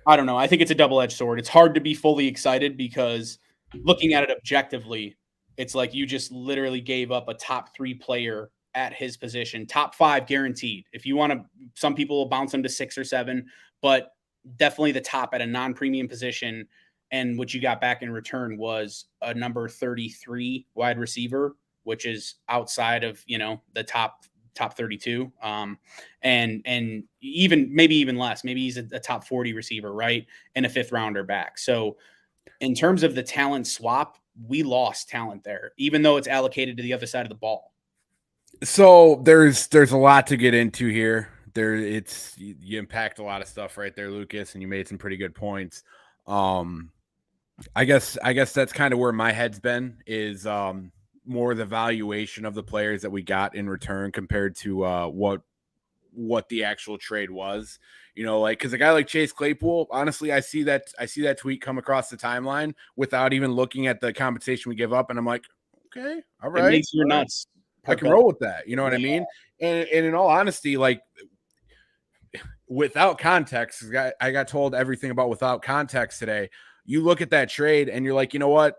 B: I don't know. I think it's a double-edged sword. It's hard to be fully excited because looking at it objectively, it's like you just literally gave up a top 3 player at his position, top 5 guaranteed. If you want to Some people will bounce him to 6 or 7, but definitely the top at a non-premium position. And what you got back in return was a number 33 wide receiver, which is outside of, the top 32. And maybe even less, maybe he's a top 40 receiver, right? And a 5th rounder back. So in terms of the talent swap, we lost talent there, even though it's allocated to the other side of the ball.
A: So there's a lot to get into here. You impact a lot of stuff right there, Lucas, and you made some pretty good points. I guess that's kind of where my head's been, is more the valuation of the players that we got in return compared to what the actual trade was. Because a guy like Chase Claypool, honestly, I see that tweet come across the timeline without even looking at the compensation we give up, and I'm like, okay, all right,
B: it makes you nuts.
A: I can roll with that. You know what I mean? And in all honesty, like, without context, I got told everything about without context today. You look at that trade and you're like, you know what?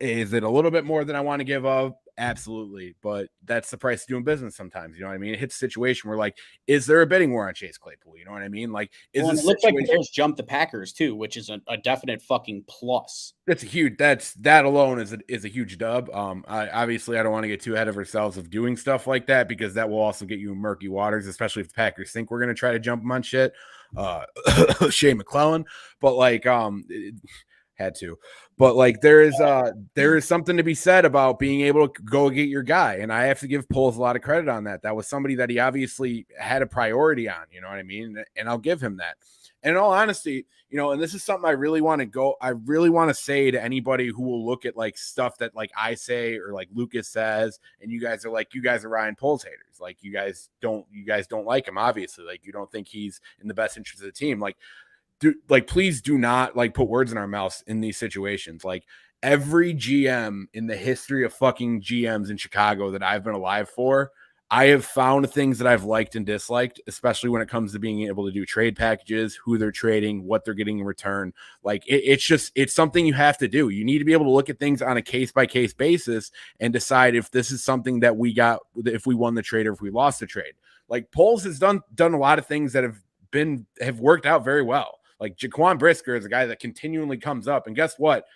A: Is it a little bit more than I want to give up? Absolutely. But that's the price of doing business sometimes. You know what I mean? It hits a situation where, like, is there a bidding war on Chase Claypool? You know what I mean? Like,
B: it looks like the Bears jumped the Packers too, which is a definite fucking plus.
A: That alone is a huge dub. Obviously I don't want to get too ahead of ourselves of doing stuff like that, because that will also get you in murky waters, especially if the Packers think we're going to try to jump them on shit. Shane McClellan, but like, had to, but like, there is something to be said about being able to go get your guy. And I have to give Poles a lot of credit on that. That was somebody that he obviously had a priority on, you know what I mean? And I'll give him that. And in all honesty, and this is something I really want to say to anybody who will look at like stuff that like I say or like Lucas says, and you guys are Ryan Poles haters. Like, you guys don't like him, obviously. Like, you don't think he's in the best interest of the team. Please do not like put words in our mouths in these situations. Like, every GM in the history of fucking GMs in Chicago that I've been alive for, I have found things that I've liked and disliked, especially when it comes to being able to do trade packages, who they're trading, what they're getting in return. Like, it's something you have to do. You need to be able to look at things on a case-by-case basis and decide if this is something that we got, if we won the trade or if we lost the trade. Like, Poles has done a lot of things that have worked out very well. Like, Jaquan Brisker is a guy that continually comes up, and guess what?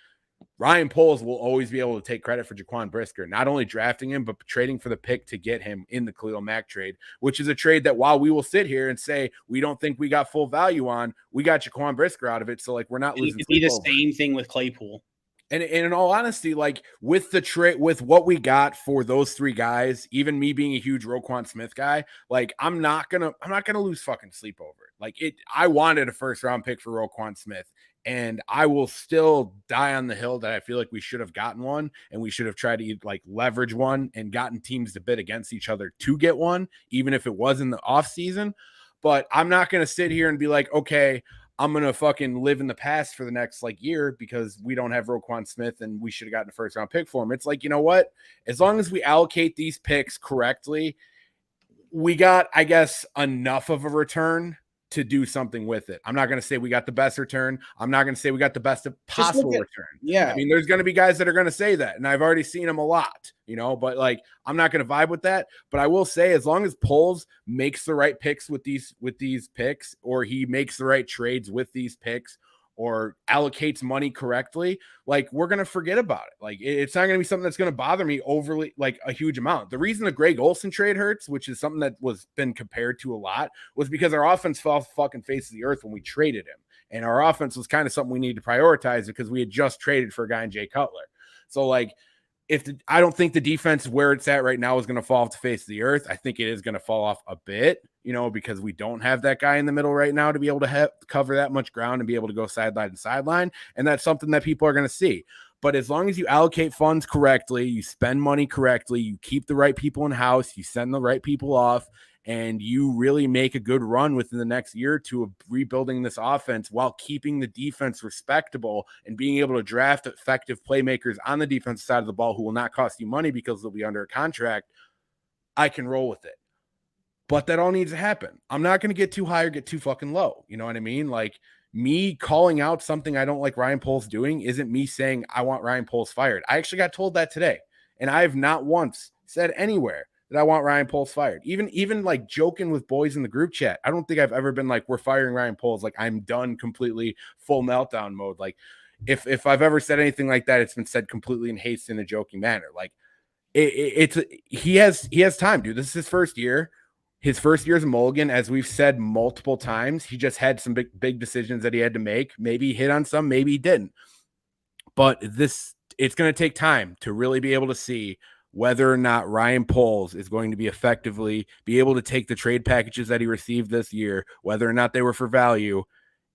A: Ryan Poles will always be able to take credit for Jaquan Brisker, not only drafting him, but trading for the pick to get him in the Khalil Mack trade, which is a trade that, while we will sit here and say we don't think we got full value on, we got Jaquan Brisker out of it. So, like, we're not losing.
B: It could be the same thing with Claypool.
A: And in all honesty, like, with the trade, with what we got for those 3 guys, even me being a huge Roquan Smith guy, like, I'm not gonna lose fucking sleep over it. Like, I wanted a 1st round pick for Roquan Smith, and I will still die on the hill that I feel like we should have gotten one, and we should have tried to like leverage one and gotten teams to bid against each other to get one, even if it was in the off season. But I'm not gonna sit here and be like, okay, I'm going to fucking live in the past for the next like year because we don't have Roquan Smith and we should have gotten a 1st round pick for him. It's like, you know what? As long as we allocate these picks correctly, we got, I guess, enough of a return to do something with it. I'm not going to say we got the best return. I'm not going to say we got the best possible return.
B: Yeah.
A: I mean, there's going to be guys that are going to say that, and I've already seen them a lot, but like, I'm not going to vibe with that. But I will say, as long as Poles makes the right picks with these picks, or he makes the right trades with these picks, or allocates money correctly, like, we're going to forget about it. Like, it's not going to be something that's going to bother me overly, like a huge amount. The reason the Greg Olsen trade hurts, which is something that was been compared to a lot, was because our offense fell off the fucking face of the earth when we traded him. And our offense was kind of something we need to prioritize because we had just traded for a guy in Jay Cutler. So like, I don't think the defense where it's at right now is going to fall off the face of the earth. I think it is going to fall off a bit, because we don't have that guy in the middle right now to be able to cover that much ground and be able to go sideline to sideline. And that's something that people are going to see. But as long as you allocate funds correctly, you spend money correctly, you keep the right people in house, you send the right people off, and you really make a good run within the next year or two of rebuilding this offense while keeping the defense respectable and being able to draft effective playmakers on the defensive side of the ball who will not cost you money because they'll be under a contract, I can roll with it. But that all needs to happen. I'm not going to get too high or get too fucking low. You know what I mean? Like, me calling out something I don't like Ryan Poles doing isn't me saying I want Ryan Poles fired. I actually got told that today, and I have not once said anywhere that I want Ryan Poles fired. Even like joking with boys in the group chat. I don't think I've ever been like, we're firing Ryan Poles. Like I'm done completely full meltdown mode. Like if I've ever said anything like that, it's been said completely in haste in a joking manner. Like he has time, dude. This is his first year. His first year as a Mulligan, as we've said multiple times, he just had some big decisions that he had to make. Maybe he hit on some, maybe he didn't. But it's going to take time to really be able to see whether or not Ryan Poles is going to be able to take the trade packages that he received this year, whether or not they were for value,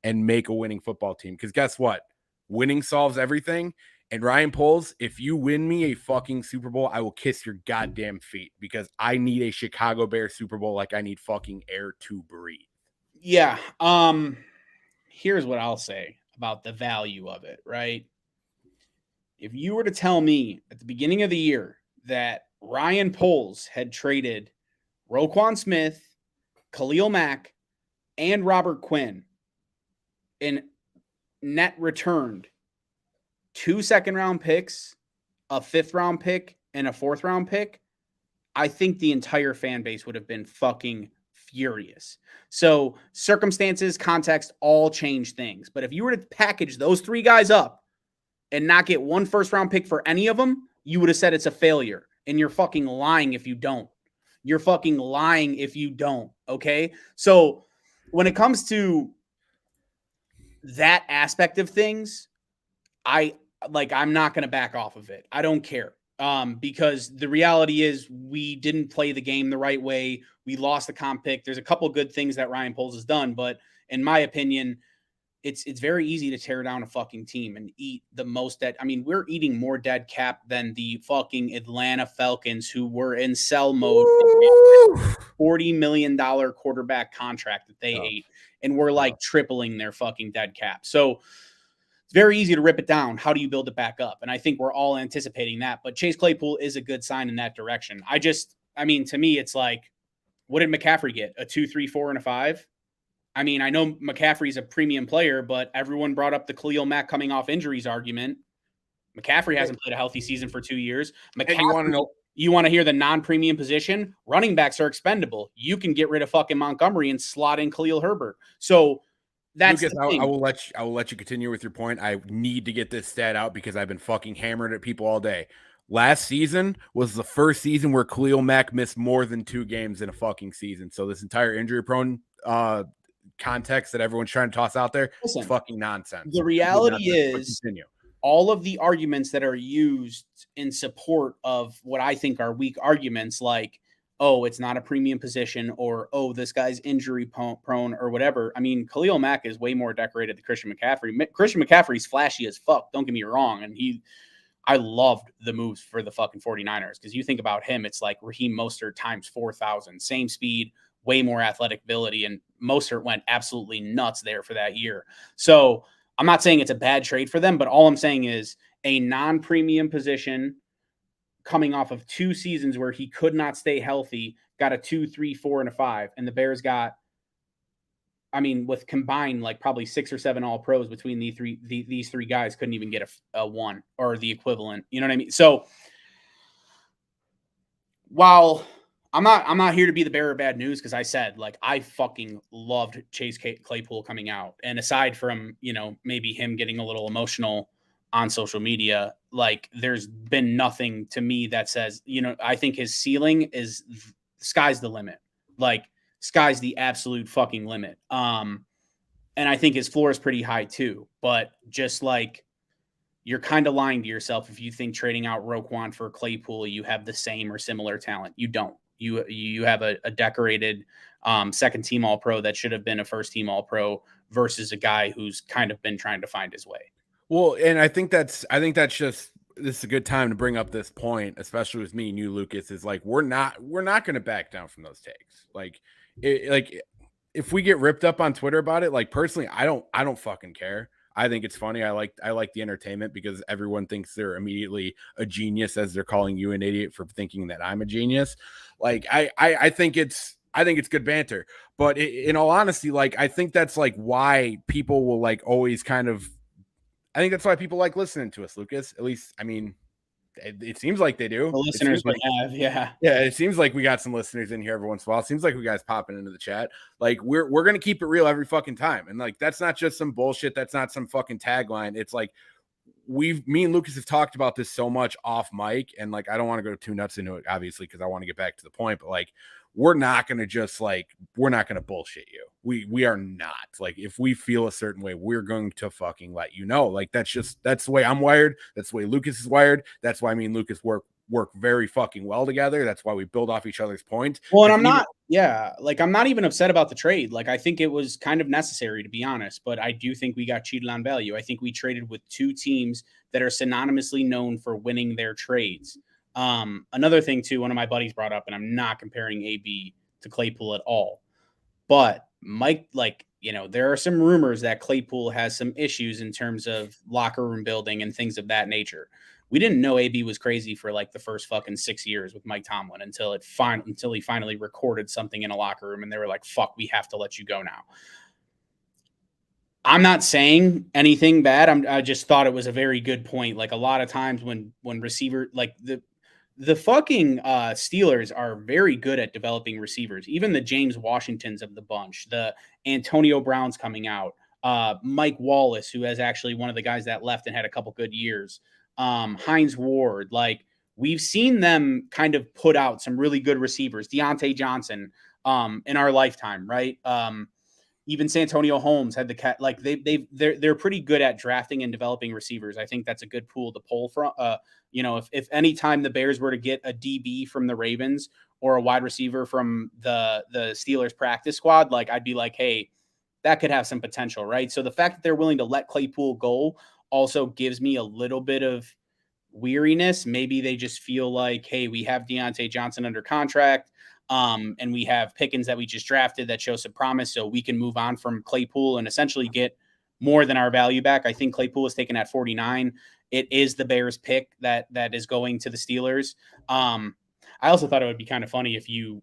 A: and make a winning football team. Because guess what? Winning solves everything. And Ryan Poles, if you win me a fucking Super Bowl, I will kiss your goddamn feet because I need a Chicago Bears Super Bowl like I need fucking air to breathe.
B: Yeah. Here's what I'll say about the value of it, right? If you were to tell me at the beginning of the year that Ryan Poles had traded Roquan Smith, Khalil Mack, and Robert Quinn and net returned 2 second-round picks, a 5th-round pick, and a 4th-round pick, I think the entire fan base would have been fucking furious. So circumstances, context, all change things. But if you were to package those 3 guys up and not get 1 first-round pick for any of them, you would have said it's a failure. And you're fucking lying if you don't. You're fucking lying if you don't, okay? So when it comes to that aspect of things, I'm not going to back off of it. I don't care. Because the reality is we didn't play the game the right way. We lost the comp pick. There's a couple good things that Ryan Poles has done, but in my opinion, it's very easy to tear down a fucking team and eat the most dead. I mean, we're eating more dead cap than the fucking Atlanta Falcons, who were in sell mode. $40 million quarterback contract that they ate, and we're like tripling their fucking dead cap. So it's very easy to rip it down. How do you build it back up? And I think we're all anticipating that. But Chase Claypool is a good sign in that direction. To me, it's like, what did McCaffrey get? A 2, 3, 4, and a 5? I mean, I know McCaffrey's a premium player, but everyone brought up the Khalil Mack coming off injuries argument. McCaffrey hasn't played a healthy season for 2 years. You want to hear the non-premium position? Running backs are expendable. You can get rid of fucking Montgomery and slot in Khalil Herbert. So that's
A: Lucas, I will let you continue with your point. I need to get this stat out because I've been fucking hammering at people all day. Last season was the first season where Khalil Mack missed more than 2 games in a fucking season. So this entire injury-prone context that everyone's trying to toss out there is fucking nonsense.
B: The reality is all of the arguments that are used in support of what I think are weak arguments, like, oh, it's not a premium position, or, oh, this guy's injury prone or whatever. I mean, Khalil Mack is way more decorated than Christian McCaffrey. Christian McCaffrey's flashy as fuck. Don't get me wrong. And I loved the moves for the fucking 49ers because you think about him, it's like Raheem Mostert times 4,000, same speed, way more athletic ability, and Mostert went absolutely nuts there for that year. So I'm not saying it's a bad trade for them, but all I'm saying is a non-premium position coming off of 2 seasons where he could not stay healthy, got a 2, 3, 4, and a 5, and the Bears got, I mean, with combined like probably 6 or 7 all pros between these 3 guys, couldn't even get a 1 or the equivalent. You know what I mean? So while I'm not here to be the bearer of bad news, because I said, like, I fucking loved Chase Claypool coming out. And aside from, maybe him getting a little emotional on social media, like, there's been nothing to me that says, I think his ceiling is sky's the limit. Like, sky's the absolute fucking limit. And I think his floor is pretty high too. But just like, you're kind of lying to yourself if you think trading out Roquan for Claypool, you have the same or similar talent. You don't. You have a decorated second team all pro that should have been a first team all pro versus a guy who's kind of been trying to find his way.
A: Well, and I think that's just, this is a good time to bring up this point, especially with me and you, Lucas, is like, we're not going to back down from those takes. Like if we get ripped up on Twitter about it, like, personally, I don't fucking care. I think it's funny. I like the entertainment because everyone thinks they're immediately a genius as they're calling you an idiot for thinking that I'm a genius. Like, I think it's good banter, but in all honesty, like, I think that's like why people will like always kind of, I think that's why people like listening to us, Lucas. At least, I mean, It seems like they do.
B: The listeners
A: like,
B: have, yeah.
A: Yeah, it seems like we got some listeners in here every once in a while. It seems like we guys popping into the chat. Like we're gonna keep it real every fucking time. And like that's not just some bullshit. That's not some fucking tagline. It's like me and Lucas have talked about this so much off mic, and like I don't want to go too nuts into it, obviously, because I want to get back to the point. But like we're not gonna bullshit you. We are not. Like if we feel a certain way, we're going to fucking let you know. Like that's the way I'm wired. That's the way Lucas is wired. That's why me and Lucas work very fucking well together. That's why we build off each other's points.
B: Well, and I'm not even upset about the trade. Like, I think it was kind of necessary, to be honest, but I do think we got cheated on value. I think we traded with two teams that are synonymously known for winning their trades. Another thing too, one of my buddies brought up, and I'm not comparing AB to Claypool at all, but Mike, like, there are some rumors that Claypool has some issues in terms of locker room building and things of that nature. We didn't know AB was crazy for like the first fucking 6 years with Mike Tomlin until he finally recorded something in a locker room and they were like, fuck, we have to let you go now. I'm not saying anything bad. I just thought it was a very good point. Like a lot of times when receiver, like the fucking Steelers are very good at developing receivers. Even the James Washingtons of the bunch, the Antonio Browns coming out, Mike Wallace, who has actually one of the guys that left and had a couple good years. Hines Ward, like we've seen them kind of put out some really good receivers, Deontay Johnson, in our lifetime, right? Even Santonio Holmes had the cat, like they're pretty good at drafting and developing receivers. I think that's a good pool to pull from. If any time the Bears were to get a DB from the Ravens or a wide receiver from the Steelers practice squad, like I'd be like, hey, that could have some potential, right? So the fact that they're willing to let Claypool go also gives me a little bit of weariness. Maybe they just feel like, hey, we have Deontay Johnson under contract, and we have Pickens that we just drafted that shows some promise, so we can move on from Claypool and essentially get more than our value back. I think Claypool is taken at 49. It is the Bears pick that is going to the Steelers. I also thought it would be kind of funny if you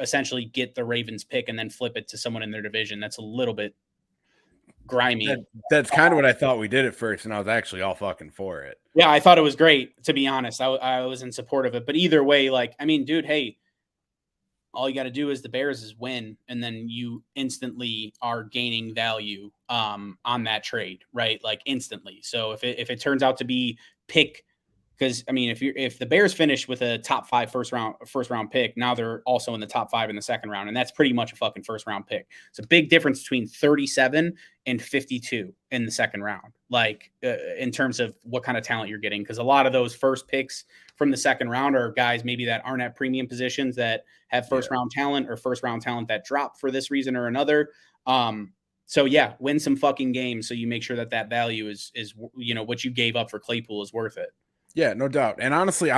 B: essentially get the Ravens pick and then flip it to someone in their division. That's a little bit grimy.
A: That's kind of what I thought we did at first, and I was actually all fucking for it.
B: Yeah, I thought it was great, to be honest. I was in support of it. But either way, like, I mean, dude, hey, all you got to do is the Bears is win, and then you instantly are gaining value on that trade, right? Like instantly. So if it turns out to be pick, because I mean, if the Bears finish with a top 5 first round pick, now they're also in the top 5 in the second round, and that's pretty much a fucking first round pick. It's a big difference between 37 and 52 in the second round, like in terms of what kind of talent you're getting, because a lot of those first picks from the second round are guys maybe that aren't at premium positions that have first round talent or first round talent that drop for this reason or another. So yeah, win some fucking games so you make sure that value is what you gave up for Claypool is worth it.
A: Yeah, no doubt. And honestly,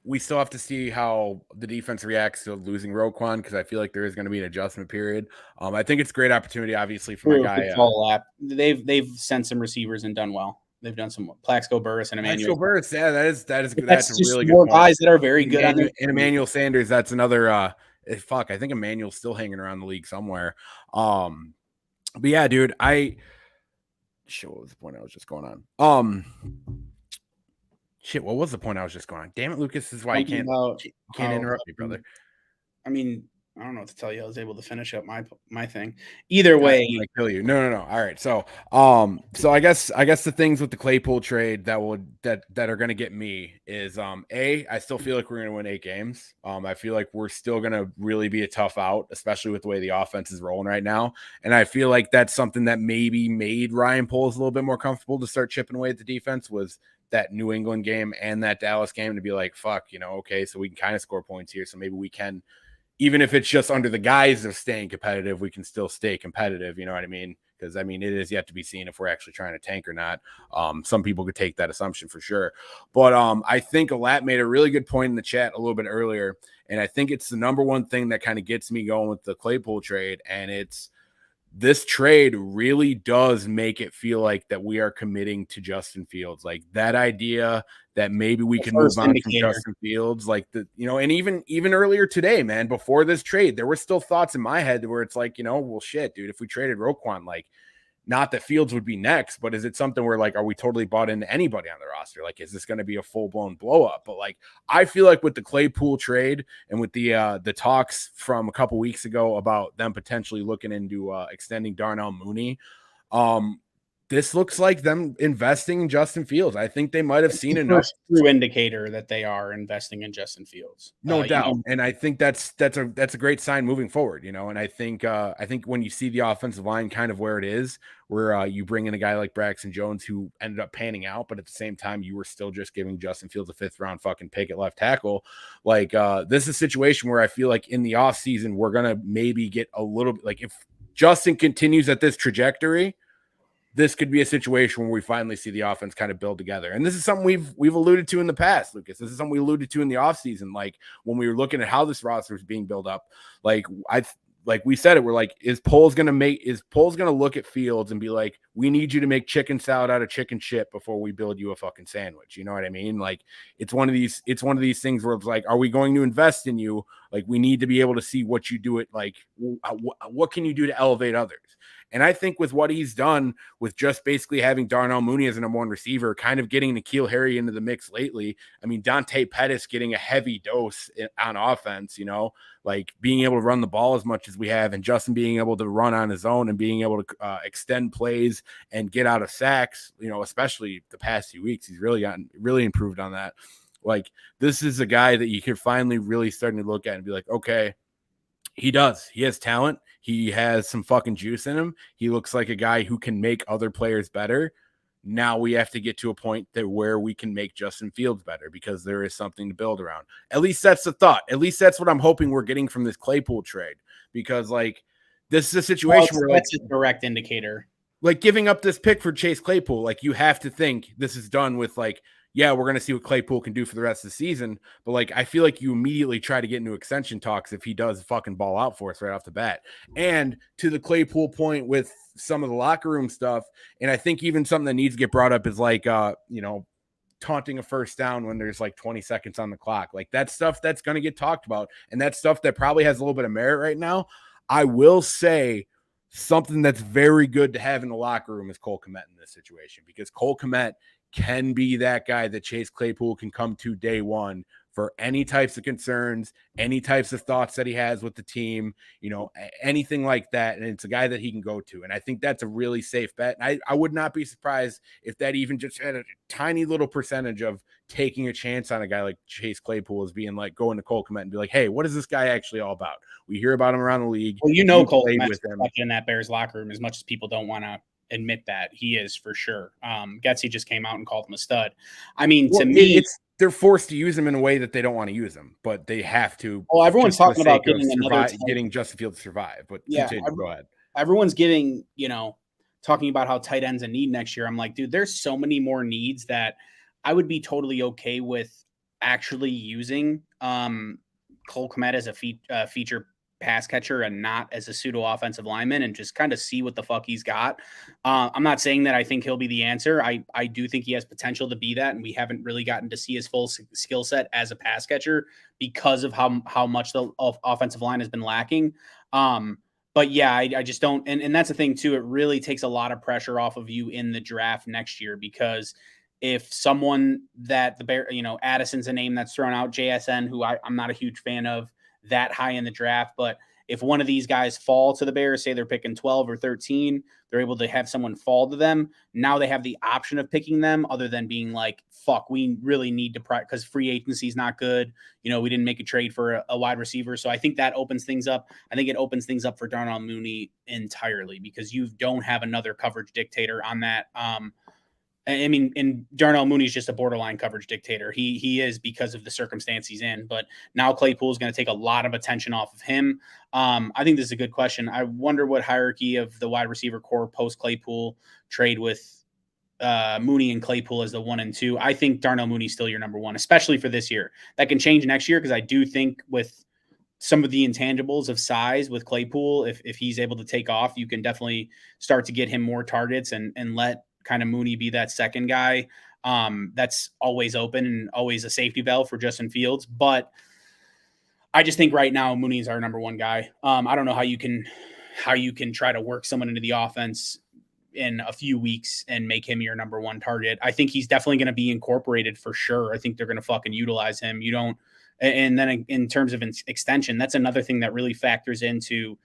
A: we still have to see how the defense reacts to losing Roquan, because I feel like there is going to be an adjustment period. I think it's a great opportunity, obviously, for my guy.
B: They've sent some receivers and done well. They've done some Plaxico Burress and Emmanuel.
A: Burress, yeah, that's good.
B: That's
A: a really good
B: more guys that are very good.
A: And Emmanuel Sanders, that's another. I think Emmanuel's still hanging around the league somewhere. But yeah, dude, what was the point I was just going on? What was the point I was just going on? Damn it, Lucas, this is why you can't interrupt me, brother.
B: I mean, I don't know what to tell you. I was able to finish up my thing. Either way,
A: I kill you. No. All right. So I guess the things with the Claypool trade that are going to get me is I still feel like we're going to win 8 games. I feel like we're still going to really be a tough out, especially with the way the offense is rolling right now. And I feel like that's something that maybe made Ryan Poles a little bit more comfortable to start chipping away at the defense, was that New England game and that Dallas game, to be like, fuck, okay, so we can kind of score points here. So maybe we can, even if it's just under the guise of staying competitive, we can still stay competitive. You know what I mean? Because I mean, it is yet to be seen if we're actually trying to tank or not. Some people could take that assumption for sure. But I think Alat made a really good point in the chat a little bit earlier. And I think it's the number one thing that kind of gets me going with the Claypool trade. And it's, this trade really does make it feel like that we are committing to Justin Fields. Like that idea that maybe we can move on from Justin Fields, like and even earlier today, man, before this trade, there were still thoughts in my head where it's like, well, shit, dude, if we traded Roquan, like Not that Fields would be next, but is it something where like, are we totally bought into anybody on the roster? Like, is this going to be a full blown blow up? But like, I feel like with the Claypool trade and with the talks from a couple weeks ago about them potentially looking into extending Darnell Mooney, this looks like them investing in Justin Fields. I think they might have seen
B: the
A: enough.
B: first true indicator that they are investing in Justin Fields.
A: No doubt. And I think that's a great sign moving forward, you know. And I think when you see the offensive line kind of where it is, where you bring in a guy like Braxton Jones who ended up panning out, but at the same time you were still just giving Justin Fields a 5th round fucking pick at left tackle. Like this is a situation where I feel like in the offseason we're gonna maybe get a little bit, like if Justin continues at this trajectory, this could be a situation where we finally see the offense kind of build together. And this is something we've alluded to in the past, Lucas. This is something we alluded to in the offseason. Like when we were looking at how this roster was being built up, like we said it, we're like, is Poles going to look at Fields and be like, we need you to make chicken salad out of chicken shit before we build you a fucking sandwich. You know what I mean? Like it's one of these things where it's like, are we going to invest in you? Like we need to be able to see what you do it. Like what can you do to elevate others? And I think with what he's done with just basically having Darnell Mooney as a number 1 receiver, kind of getting N'Keal Harry into the mix lately. I mean, Dante Pettis getting a heavy dose on offense, you know, like being able to run the ball as much as we have, and Justin being able to run on his own and being able to extend plays and get out of sacks, you know, especially the past few weeks. He's really improved on that. Like this is a guy that you can finally really starting to look at and be like, okay, he has talent. He has some fucking juice in him. He looks like a guy who can make other players better. Now we have to get to a point that where we can make Justin Fields better, because there is something to build around. At least that's the thought. At least that's what I'm hoping we're getting from this Claypool trade, because like this is a situation where
B: that's a direct indicator.
A: Like giving up this pick for Chase Claypool, like you have to think this is done with like, yeah, we're going to see what Claypool can do for the rest of the season. But like, I feel like you immediately try to get into extension talks if he does fucking ball out for us right off the bat. And to the Claypool point with some of the locker room stuff, and I think even something that needs to get brought up is like, you know, taunting a first down when there's like 20 seconds on the clock. Like that stuff that's going to get talked about. And that stuff that probably has a little bit of merit right now. I will say something that's very good to have in the locker room is Cole Kmet in this situation, because Cole Kmet can be that guy that Chase Claypool can come to day one for any types of concerns, any types of thoughts that he has with the team, you know, anything like that. And it's a guy that he can go to. And I think that's a really safe bet. And I would not be surprised if that even just had a tiny little percentage of taking a chance on a guy like Chase Claypool as being like going to Cole Kmet and be like, hey, what is this guy actually all about? We hear about him around the league.
B: Well, you know, Cole Kmet's in that Bears locker room as much as people don't want to admit that. He is for sure. Getsy just came out and called him a stud. I mean, to me,
A: they're forced to use him in a way that they don't want to use him, but they have to.
B: Well, everyone's talking about
A: getting Justin Fields to survive, but
B: yeah,
A: go ahead.
B: Everyone's giving, you know, talking about how tight ends a need next year. I'm like, dude, there's so many more needs that I would be totally okay with actually using Cole Kmet as a feature pass catcher and not as a pseudo offensive lineman, and just kind of see what the fuck he's got. I'm not saying that I think he'll be the answer. I do think he has potential to be that, and we haven't really gotten to see his full skill set as a pass catcher because of how much the offensive line has been lacking. But yeah, I just don't, and that's the thing too. It really takes a lot of pressure off of you in the draft next year, because if someone that the Bear, you know, Addison's a name that's thrown out, JSN, who I'm not a huge fan of that high in the draft, but if one of these guys fall to the Bears, say they're picking 12 or 13, they're able to have someone fall to them. Now they have the option of picking them, other than being like, fuck, we really need to, because free agency is not good. You know, we didn't make a trade for a wide receiver. So I think that opens things up. I think it opens things up for Darnell Mooney entirely, because you don't have another coverage dictator on that. I mean, and Darnell Mooney's just a borderline coverage dictator. He is, because of the circumstance he's in. But now Claypool is going to take a lot of attention off of him. I think this is a good question. I wonder what hierarchy of the wide receiver core post Claypool trade with Mooney and Claypool as the 1 and 2. I think Darnell Mooney's still your number 1, especially for this year. That can change next year, because I do think with some of the intangibles of size with Claypool, if he's able to take off, you can definitely start to get him more targets and let kind of Mooney be that second guy that's always open and always a safety valve for Justin Fields. But I just think right now Mooney's our number 1 guy. I don't know how you can try to work someone into the offense in a few weeks and make him your number one target. I think he's definitely going to be incorporated for sure. I think they're going to fucking utilize him. You don't, and then in terms of extension, that's another thing that really factors into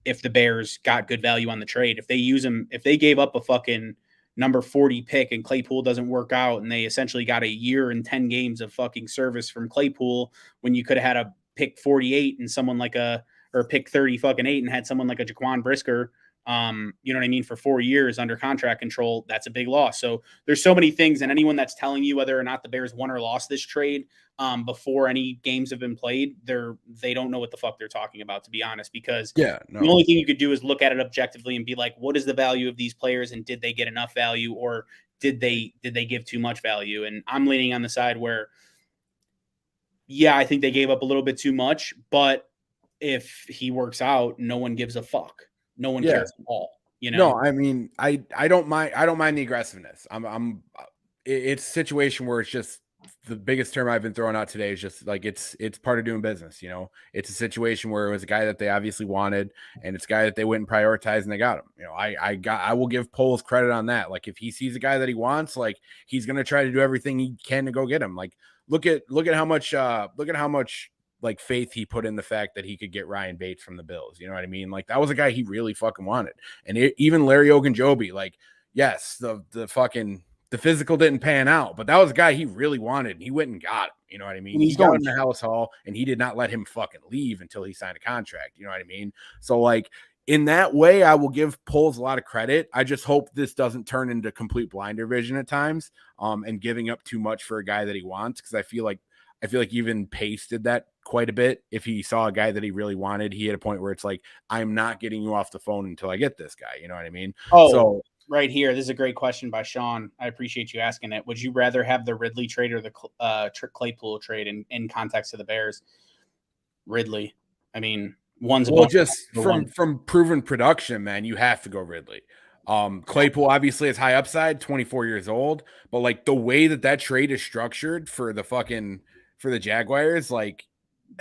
B: if the Bears got good value on the trade. If they use him, if they gave up a fucking number 40 pick and Claypool doesn't work out and they essentially got a year and 10 games of fucking service from Claypool when you could have had a pick 48 and someone like or pick 30 fucking 8 and had someone like a Jaquan Brisker, you know what I mean, for 4 years under contract control, that's a big loss. So there's so many things, and anyone that's telling you whether or not the Bears won or lost this trade before any games have been played, they don't know what the fuck they're talking about, to be honest, because the only thing you could do is look at it objectively and be like, what is the value of these players, and did they get enough value, or did they give too much value? And I'm leaning on the side where, yeah, I think they gave up a little bit too much, but if he works out, no one gives a fuck. No one cares at all. You know?
A: No, I mean, I don't mind the aggressiveness. It's a situation where it's just the biggest term I've been throwing out today is just like it's part of doing business. You know, it's a situation where it was a guy that they obviously wanted, and it's a guy that they went and prioritized, and they got him. You know, I will give Poles credit on that. Like, if he sees a guy that he wants, like, he's gonna try to do everything he can to go get him. Like, look at how much like faith he put in the fact that he could get Ryan Bates from the Bills. You know what I mean? Like, that was a guy he really fucking wanted. And even Larry Ogunjobi, like, yes, the physical didn't pan out, but that was a guy he really wanted, and he went and got him. You know what I mean? He got him in the house hall, and he did not let him fucking leave until he signed a contract. You know what I mean? So, like, in that way, I will give Poles a lot of credit. I just hope this doesn't turn into complete blinder vision at times, and giving up too much for a guy that he wants, because I feel like even Pace did that quite a bit. If he saw a guy that he really wanted, he had a point where it's like, I'm not getting you off the phone until I get this guy. You know what I mean?
B: Oh, so right here, this is a great question by Sean. I appreciate you asking it. Would you rather have the Ridley trade or the Claypool trade in context of the Bears? Ridley. I mean, one's
A: just from proven production, man. You have to go Ridley. Claypool obviously is high upside, 24 years old, but like the way that trade is structured for the Jaguars, like,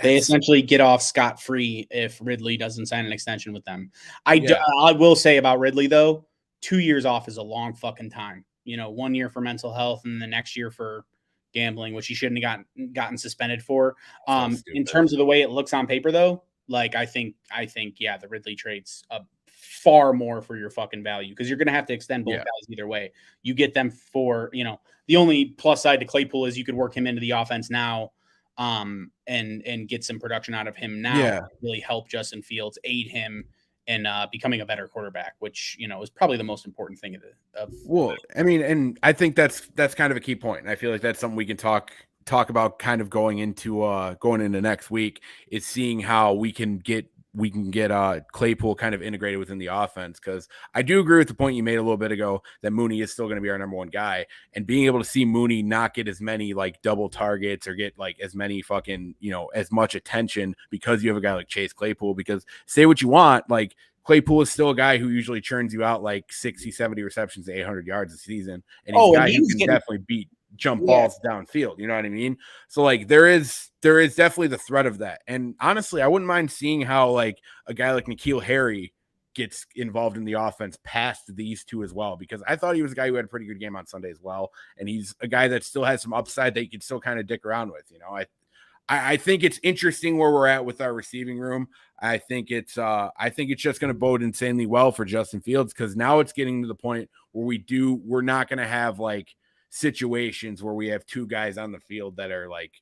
B: they essentially get off scot-free if Ridley doesn't sign an extension with them. I will say about Ridley, though, 2 years off is a long fucking time. You know, 1 year for mental health and the next year for gambling, which he shouldn't have gotten suspended for. In terms of the way it looks on paper, though, like, I think, yeah, the Ridley trade's far more for your fucking value, because you're going to have to extend both guys either way. You get them for, you know, the only plus side to Claypool is you could work him into the offense now, and get some production out of him now, really help Justin Fields, aid him in becoming a better quarterback, which, you know, is probably the most important thing
A: I mean, and I think that's kind of a key point. And I feel like that's something we can talk about kind of going into next week, is seeing how we can get Claypool kind of integrated within the offense. Because I do agree with the point you made a little bit ago that Mooney is still going to be our number one guy, and being able to see Mooney not get as many like double targets or get like as many fucking, you know, as much attention because you have a guy like Chase Claypool. Because say what you want, like, Claypool is still a guy who usually churns you out like 60, 70 receptions, 800 yards a season. And he's a guy who can definitely beat jump balls downfield. You know what I mean? So, like, there is definitely the threat of that. And honestly, I wouldn't mind seeing how like a guy like N'Keal Harry gets involved in the offense past these two as well, because I thought he was a guy who had a pretty good game on Sunday as well. And he's a guy that still has some upside that you can still kind of dick around with. You know, I think it's interesting where we're at with our receiving room. I think it's just going to bode insanely well for Justin Fields, because now it's getting to the point where we're not going to have like situations where we have two guys on the field that are like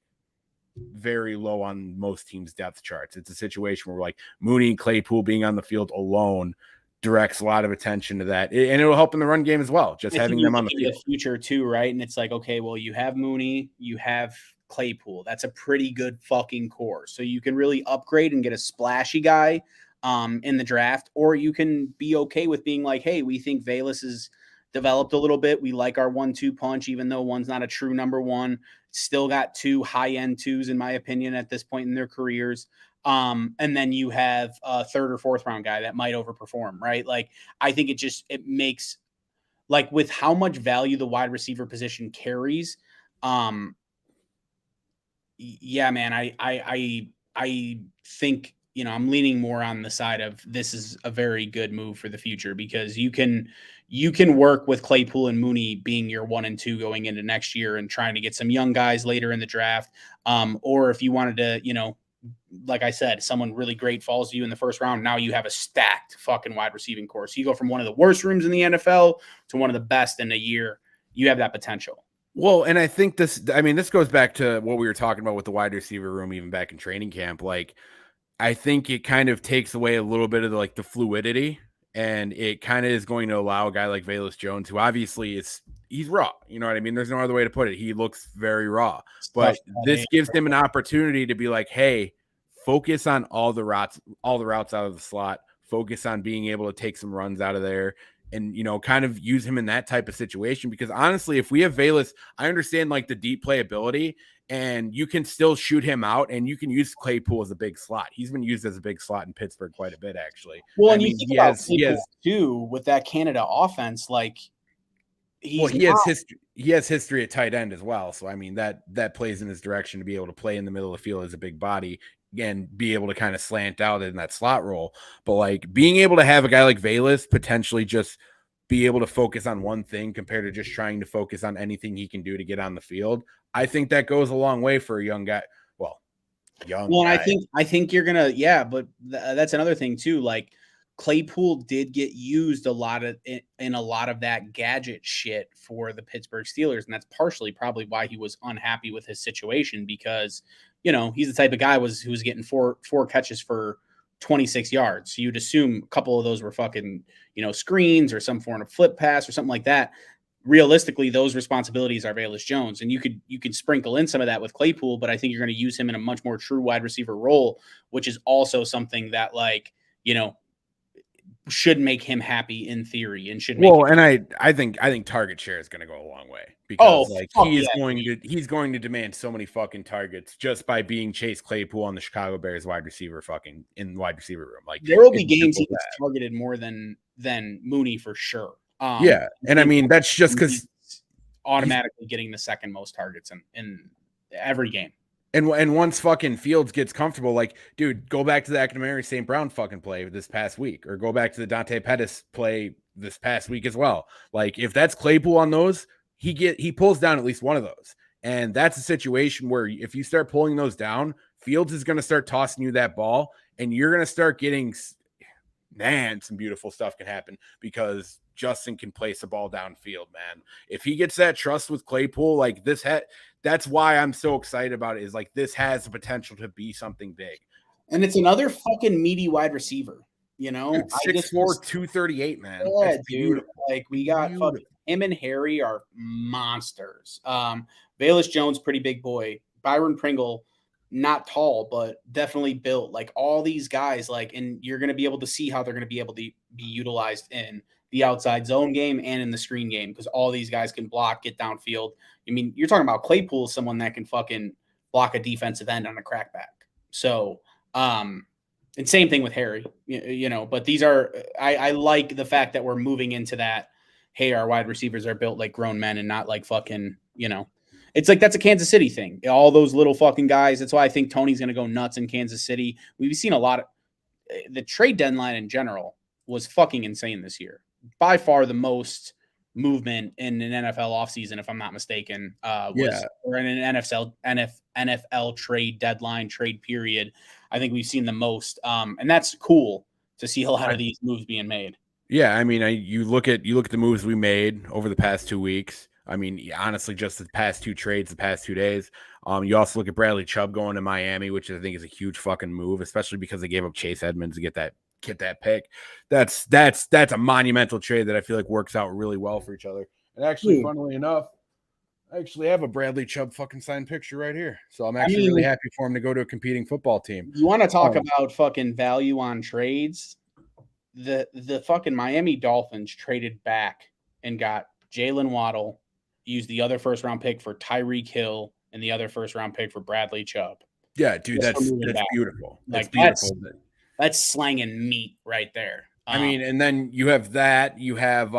A: very low on most teams' depth charts. It's a situation where like Mooney and Claypool being on the field alone directs a lot of attention to that, and it'll help in the run game as well. Just having them on the field.
B: The future too, right? And it's like, okay, well, you have Mooney, you have Claypool. That's a pretty good fucking core. So you can really upgrade and get a splashy guy in the draft, or you can be okay with being like, hey, we think Velus is developed a little bit. We like our 1-2 punch, even though one's not a true number one. Still got two high-end twos, in my opinion, at this point in their careers. And then you have a third or fourth round guy that might overperform, right? Like, I think it makes, like, with how much value the wide receiver position carries, yeah, man, I think I'm leaning more on the side of this is a very good move for the future because you can work with Claypool and Mooney being your 1 and 2 going into next year and trying to get some young guys later in the draft. Or if you wanted to, like I said, someone really great falls to you in the first round. Now you have a stacked fucking wide receiving core. So you go from one of the worst rooms in the NFL to one of the best in a year. You have that potential.
A: Well, and I think this goes back to what we were talking about with the wide receiver room, even back in training camp. Like, I think it kind of takes away a little bit of the fluidity, and it kind of is going to allow a guy like Velus Jones, who obviously he's raw. You know what I mean? There's no other way to put it. He looks very raw, but this gives him an opportunity to be like, hey, focus on all the routes out of the slot, focus on being able to take some runs out of there. And, kind of use him in that type of situation, because honestly, if we have Velus, I understand the deep playability, and you can still shoot him out, and you can use Claypool as a big slot. He's been used as a big slot in Pittsburgh quite a bit, actually.
B: Well, and you think about Claypool too with that Canada offense, he
A: has history at tight end as well. So I mean that plays in his direction to be able to play in the middle of the field as a big body and be able to kind of slant out in that slot role. But being able to have a guy like Velus potentially just be able to focus on one thing compared to just trying to focus on anything he can do to get on the field, I think that goes a long way for a young guy. Well,
B: guy. I think you're gonna, but that's another thing too. Claypool did get used in a lot of that gadget shit for the Pittsburgh Steelers, and that's partially probably why he was unhappy with his situation, because he's the type of guy who was getting four catches for 26 yards. So you'd assume a couple of those were fucking screens or some form of flip pass or something like that. Realistically, those responsibilities are Velus Jones, and you could sprinkle in some of that with Claypool, but I think you're going to use him in a much more true wide receiver role, which is also something that should make him happy in theory, and should make
A: I think target share is going to go a long way, because he's going to demand so many fucking targets just by being Chase Claypool on the Chicago Bears wide receiver room.
B: There will be games he gets targeted more than Mooney for sure.
A: And I mean that's just because
B: automatically getting the second most targets in every game.
A: And once fucking Fields gets comfortable, dude, go back to the Akinamari St. Brown fucking play this past week, or go back to the Dante Pettis play this past week as well. If that's Claypool on those, he pulls down at least one of those. And that's a situation where if you start pulling those down, Fields is going to start tossing you that ball, and you're going to start getting, some beautiful stuff can happen, because Justin can place a ball downfield, man. If he gets that trust with Claypool, that's why I'm so excited about it, is this has the potential to be something big.
B: And it's another fucking meaty wide receiver,
A: Dude, 6'4", 238, man.
B: Yeah, that's beautiful. We got him and Harry are monsters. Velus Jones, pretty big boy. Byron Pringle, not tall, but definitely built. All these guys, and you're going to be able to see how they're going to be able to be utilized in the outside zone game and in the screen game, because all these guys can block, get downfield. I mean, you're talking about Claypool, someone that can fucking block a defensive end on a crackback. So, and same thing with Harry, but these are, I like the fact that we're moving into that, hey, our wide receivers are built like grown men and not like fucking, it's that's a Kansas City thing. All those little fucking guys. That's why I think Tony's going to go nuts in Kansas City. We've seen a lot of the trade deadline in general was fucking insane this year. By far the most movement in an NFL offseason, if I'm not mistaken, or in an NFL trade deadline, trade period. I think we've seen the most, and that's cool to see a lot of these moves being made.
A: Yeah, I mean, you look at the moves we made over the past 2 weeks. I mean, honestly, just the past 2 trades, the past 2 days. You also look at Bradley Chubb going to Miami, which I think is a huge fucking move, especially because they gave up Chase Edmonds to get that pick. That's a monumental trade that I feel like works out really well for each other. And actually, funnily enough, I actually have a Bradley Chubb fucking signed picture right here. So I'm actually really happy for him to go to a competing football team.
B: You want to talk about fucking value on trades? The fucking Miami Dolphins traded back and got Jalen Waddle, used the other first round pick for Tyreek Hill, and the other first round pick for Bradley Chubb.
A: Yeah, dude, that's beautiful.
B: That's beautiful. That's slanging meat right there.
A: I mean, and then you have that. You have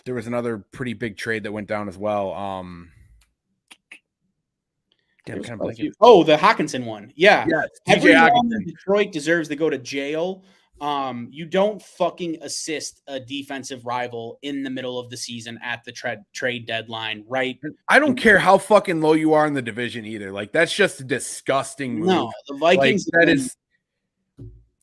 A: there was another pretty big trade that went down as well. Damn, kind of blanking.
B: Oh, the Hawkinson one. Yeah.
A: Yes,
B: Everyone in Detroit deserves to go to jail. You don't fucking assist a defensive rival in the middle of the season at the trade deadline, right?
A: I don't care how fucking low you are in the division either. Like, that's just a disgusting move.
B: No, the Vikings.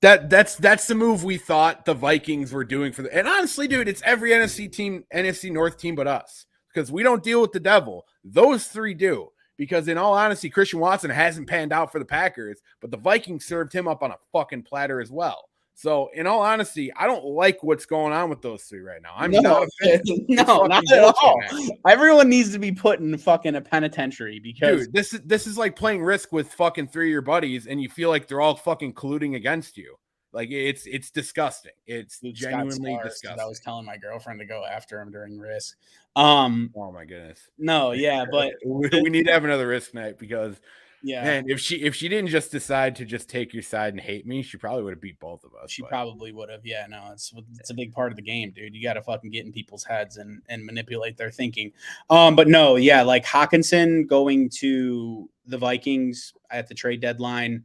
A: That's the move we thought the Vikings were doing for the. And honestly, dude, it's every NFC North team but us, because we don't deal with the devil. Those three do. Because in all honesty, Christian Watson hasn't panned out for the Packers, but the Vikings served him up on a fucking platter as well. So in all honesty, I don't like what's going on with those three right now.
B: Not at all. Everyone needs to be put in fucking a penitentiary because,
A: dude, this is like playing Risk with fucking three of your buddies, and you feel like they're all fucking colluding against you. Like, it's disgusting. It's genuinely disgusting.
B: I was telling my girlfriend to go after him during Risk.
A: Oh my goodness.
B: No, yeah, but
A: we need to have another Risk night because,
B: yeah,
A: man, if she didn't just decide to just take your side and hate me, she probably would have beat both of us.
B: She probably would have. Yeah, no, it's a big part of the game, dude. You got to fucking get in people's heads and manipulate their thinking. But no, yeah, like Hawkinson going to the Vikings at the trade deadline.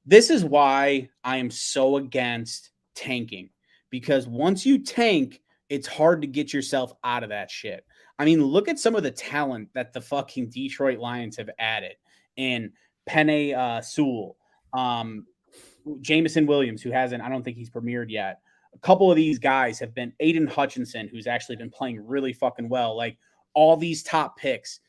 B: This is why I am so against tanking, because once you tank, it's hard to get yourself out of that shit. I mean, look at some of the talent that the fucking Detroit Lions have added. And Penei Sewell, Jamison Williams, who hasn't, I don't think he's premiered yet. A couple of these guys have been Aiden Hutchinson, who's actually been playing really fucking well. Like, all these top picks.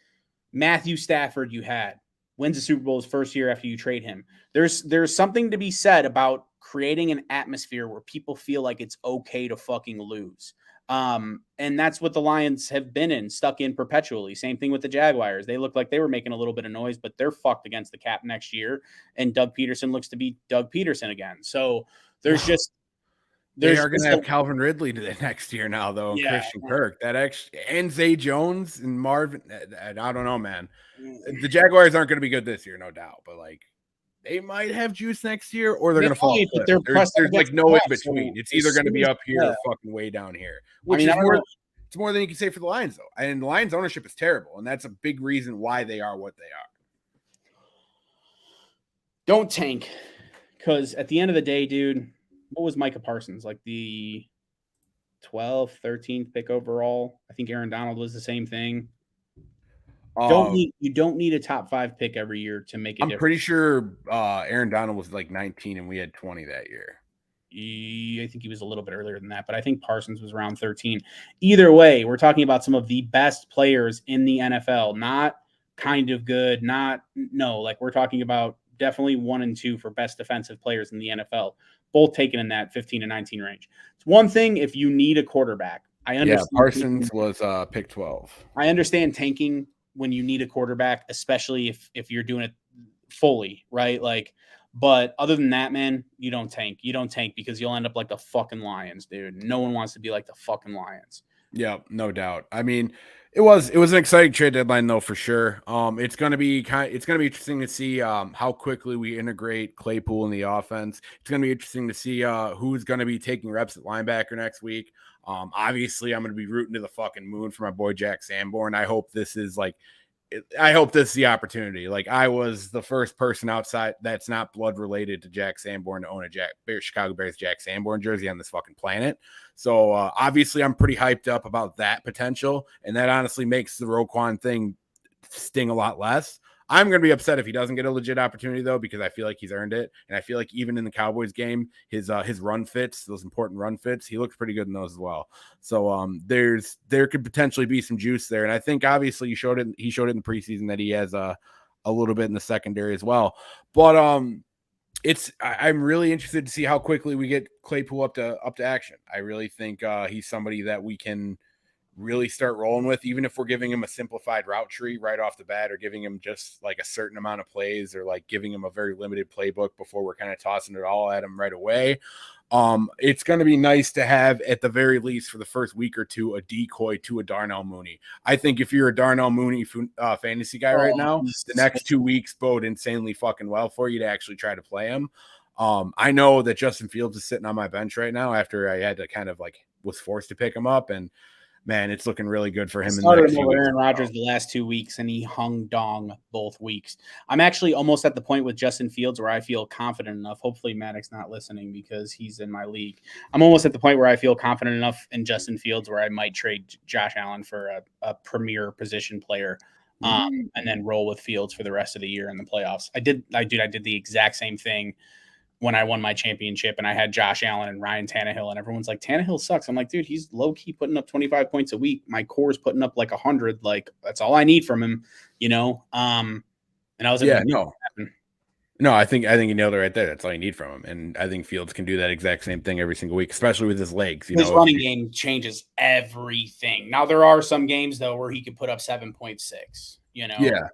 B: Matthew Stafford, you had. Wins the Super Bowl his first year after you trade him. There's something to be said about creating an atmosphere where people feel like it's okay to fucking lose. And that's what the Lions have been stuck in perpetually. Same thing with the Jaguars. They look like they were making a little bit of noise, but they're fucked against the cap next year. And Doug Peterson looks to be Doug Peterson again. So they are
A: going to have Calvin Ridley to the next year now, though. And Christian Kirk, that actually, and Zay Jones and Marvin. I don't know, man. The Jaguars aren't going to be good this year, no doubt. But like, they might have juice next year, or they're going to fall. There's like no in between. It's either going to be up here or fucking way down here. Which is more. It's more than you can say for the Lions, though. And the Lions' ownership is terrible, and that's a big reason why they are what they are.
B: Don't tank, because at the end of the day, dude. What was Micah Parsons? Like the 12th, 13th pick overall? I think Aaron Donald was the same thing. You don't need a top 5 pick every year to make it.
A: I'm pretty sure Aaron Donald was like 19 and we had 20 that year.
B: I think he was a little bit earlier than that, but I think Parsons was around 13. Either way, we're talking about some of the best players in the NFL, not kind of good, like we're talking about definitely 1 and 2 for best defensive players in the NFL, both taken in that 15 to 19 range. It's one thing if you need a quarterback. I understand.
A: Yeah, Parsons was pick 12.
B: I understand tanking when you need a quarterback, especially if you're doing it fully, right? Like, but other than that, man, you don't tank. You don't tank because you'll end up like the fucking Lions, dude. No one wants to be like the fucking Lions.
A: Yeah, no doubt. I mean, it was an exciting trade deadline though, for sure. It's gonna be interesting to see how quickly we integrate Claypool in the offense. It's gonna be interesting to see who's gonna be taking reps at linebacker next week. Obviously, I'm gonna be rooting to the fucking moon for my boy Jack Sanborn. I hope this is the opportunity. Like, I was the first person outside that's not blood related to Jack Sanborn to own a Chicago Bears Jack Sanborn jersey on this fucking planet. So obviously I'm pretty hyped up about that potential. And that honestly makes the Roquan thing sting a lot less. I'm going to be upset if he doesn't get a legit opportunity, though, because I feel like he's earned it. And I feel like even in the Cowboys game, his run fits, those important run fits, he looks pretty good in those as well. So there could potentially be some juice there. And I think obviously he showed it in the preseason that he has a little bit in the secondary as well. But I'm really interested to see how quickly we get Claypool up to action. I really think he's somebody that we can really start rolling with, even if we're giving him a simplified route tree right off the bat, or giving him just like a certain amount of plays, or like giving him a very limited playbook before we're kind of tossing it all at him right away. It's going to be nice to have, at the very least for the first week or two, a decoy to a Darnell Mooney. I think if you're a Darnell Mooney fantasy guy right now, the next 2 weeks bode insanely fucking well for you to actually try to play him. I know that Justin Fields is sitting on my bench right now after I had to kind of was forced to pick him up, and man, it's looking really good for him.
B: I
A: in the
B: started
A: next
B: him
A: few
B: over
A: weeks.
B: Aaron Rodgers the last 2 weeks, and he hung dong both weeks. I'm actually almost at the point with Justin Fields where I feel confident enough. Hopefully, Maddox's not listening because he's in my league. I'm almost at the point where I feel confident enough in Justin Fields where I might trade Josh Allen for a premier position player, and then roll with Fields for the rest of the year in the playoffs. I did the exact same thing when I won my championship and I had Josh Allen and Ryan Tannehill, and everyone's like, Tannehill sucks. I'm like, dude, he's low key putting up 25 points a week. My core is putting up like 100. Like, that's all I need from him, you know? And I was able to
A: No, I think you nailed it right there. That's all you need from him. And I think Fields can do that exact same thing every single week, especially with his legs.
B: His running game changes everything. Now, there are some games, though, where he could put up 7.6, you know?
A: Yeah.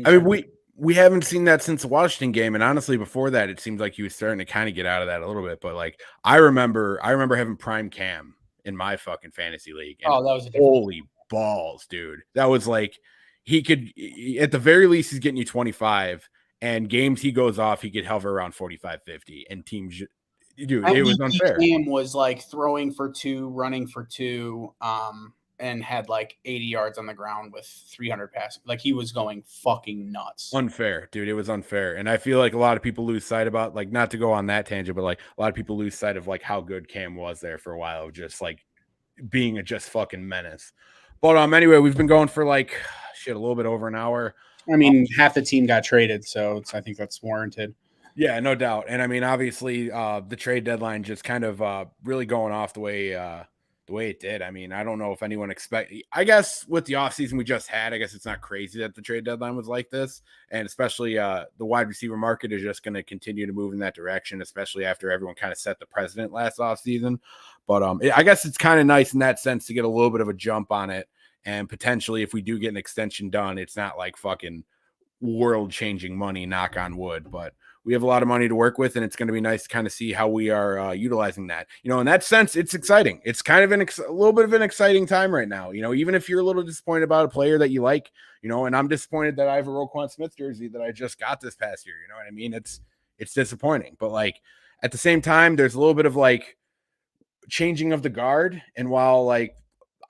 A: I mean, we haven't seen that since the Washington game, and honestly, before that, it seems like he was starting to kind of get out of that a little bit. But like, I remember having prime Cam in my fucking fantasy league. And
B: that was
A: holy balls, dude! That was like he could, at the very least, he's getting you 25, and games he goes off, he could hover around 45, 50, and teams, dude, it was unfair.
B: Cam was like throwing for 2, running for 2, and had like 80 yards on the ground with 300 passing. Like, he was going fucking nuts.
A: Unfair, dude. It was unfair. And I feel like a lot of people lose sight about, like, not to go on that tangent, but like a lot of people lose sight of like how good Cam was there for a while, of just like being a just fucking menace. But anyway, we've been going for like a little bit over an hour.
B: I mean, half the team got traded, so I think that's warranted.
A: Yeah, no doubt. And I mean, obviously, the trade deadline just kind of really going off the way it did. I mean, I don't know if anyone I guess with the offseason we just had, I guess it's not crazy that the trade deadline was like this. And especially the wide receiver market is just going to continue to move in that direction, especially after everyone kind of set the precedent last offseason. But I guess it's kind of nice in that sense to get a little bit of a jump on it. And potentially, if we do get an extension done, it's not like fucking world-changing money, knock on wood. But we have a lot of money to work with, and it's going to be nice to kind of see how we are utilizing that. You know, in that sense, it's exciting. It's kind of a little bit of an exciting time right now. You know, even if you're a little disappointed about a player that you like, you know, and I'm disappointed that I have a Roquan Smith jersey that I just got this past year. You know what I mean? It's disappointing, but like at the same time, there's a little bit of like changing of the guard. And while like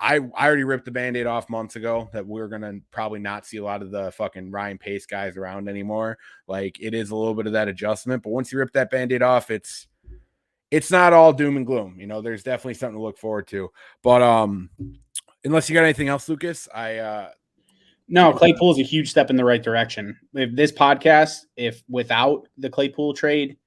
A: I already ripped the Band-Aid off months ago that we're going to probably not see a lot of the fucking Ryan Pace guys around anymore. Like, it is a little bit of that adjustment, but once you rip that Band-Aid off, it's not all doom and gloom. You know, there's definitely something to look forward to. But unless you got anything else, Lucas,
B: no, Claypool is a huge step in the right direction. If this podcast, if without the Claypool trade,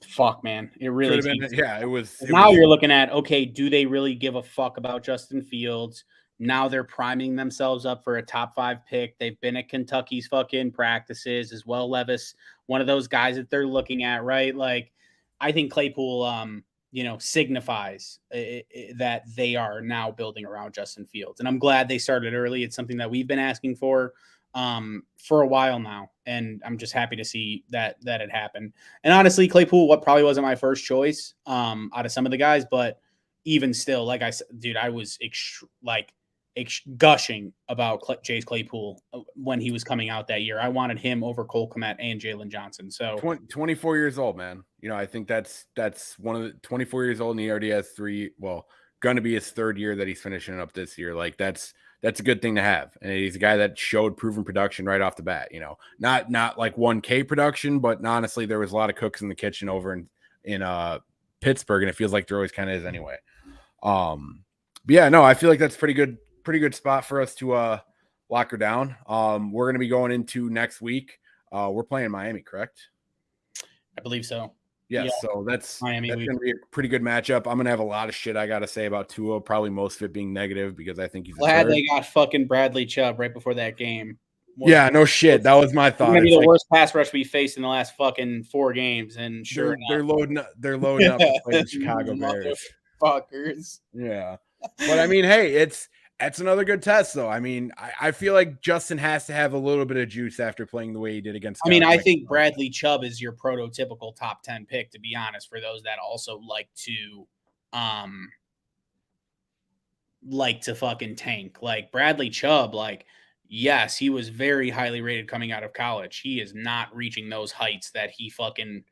B: fuck, man, it really
A: it was.
B: Now you're looking at, okay, do they really give a fuck about Justin Fields? Now they're priming themselves up for a top 5 pick. They've been at Kentucky's fucking practices as well. Levis, one of those guys that they're looking at, right? Like, I think Claypool, signifies that they are now building around Justin Fields. And I'm glad they started early. It's something that we've been asking for a while now. And I'm just happy to see that it happened. And honestly, Claypool, probably wasn't my first choice out of some of the guys, but even still, like I said, dude, I was gushing about Chase Claypool when he was coming out that year. I wanted him over Cole Kmet and Jalen Johnson. So
A: 24 years old, man. You know, I think that's one of the 24 years old, and he already has going to be his 3rd year that he's finishing up this year. Like, that's a good thing to have. And he's a guy that showed proven production right off the bat, you know, not like 1K production, but honestly, there was a lot of cooks in the kitchen over in Pittsburgh, and it feels like there always kind of is anyway. But yeah, no, I feel like that's pretty good spot for us to lock her down. We're going to be going into next week. We're playing Miami, correct?
B: I believe so.
A: Yeah, so that's going to be a pretty good matchup. I'm going to have a lot of shit I got to say about Tua, probably most of it being negative because I think he's
B: glad they got fucking Bradley Chubb right before that game.
A: Yeah, no shit. That was my thought.
B: It's going to be the worst pass rush we faced in the last fucking 4 games, and sure
A: they're loading up to play the Chicago Bears.
B: Fuckers.
A: Yeah. But I mean, hey, it's another good test, though. I mean, I feel like Justin has to have a little bit of juice after playing the way he did against.
B: I think Bradley Chubb is your prototypical top 10 pick, to be honest, for those that also like to fucking tank. Like, Bradley Chubb, like, yes, he was very highly rated coming out of college. He is not reaching those heights that he fucking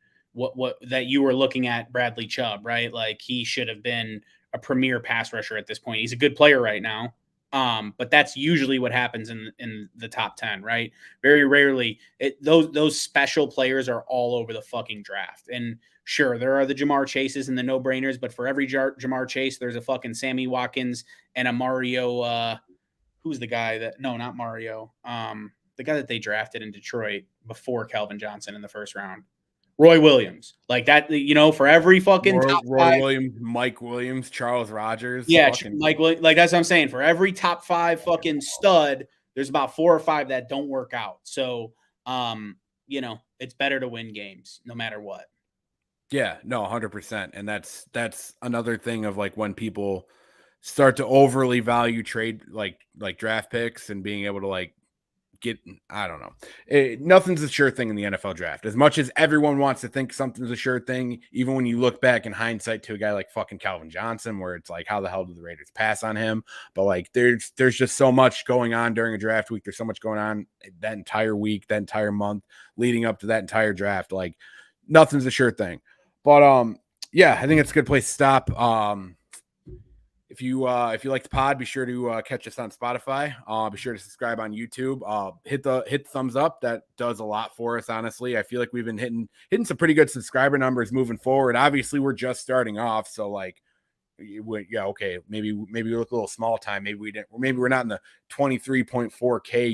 B: that you were looking at Bradley Chubb, right? Like, he should have been a premier pass rusher at this point. He's a good player right now. But that's usually what happens in the top 10, right? Very rarely those special players are all over the fucking draft. And sure, there are the Jamar Chases and the no-brainers, but for every Jamar Chase, there's a fucking Sammy Watkins and a Mario. Who's the guy that? No, not Mario. The guy that they drafted in Detroit before Calvin Johnson in the first round. Roy Williams, like that, for every fucking
A: Roy Williams, Mike Williams, Charles Rogers.
B: Yeah, Mike, like that's what I'm saying. For every top 5 fucking stud, there's about 4 or 5 that don't work out. So, it's better to win games no matter what.
A: Yeah, no, 100%. And that's another thing of like when people start to overly value trade like draft picks and being able to like get, I don't know. Nothing's a sure thing in the NFL draft. As much as everyone wants to think something's a sure thing, even when you look back in hindsight to a guy like fucking Calvin Johnson, where it's like, how the hell did the Raiders pass on him? But like, there's just so much going on during a draft week. There's so much going on that entire week, that entire month leading up to that entire draft. Like, nothing's a sure thing. But yeah, I think it's a good place to stop. If you like the pod, be sure to catch us on Spotify. Be sure to subscribe on YouTube. Hit the thumbs up. That does a lot for us, honestly. I feel like we've been hitting some pretty good subscriber numbers moving forward. Obviously, we're just starting off, so like, yeah, okay, maybe we look a little small time. Maybe we're not in the 23.4K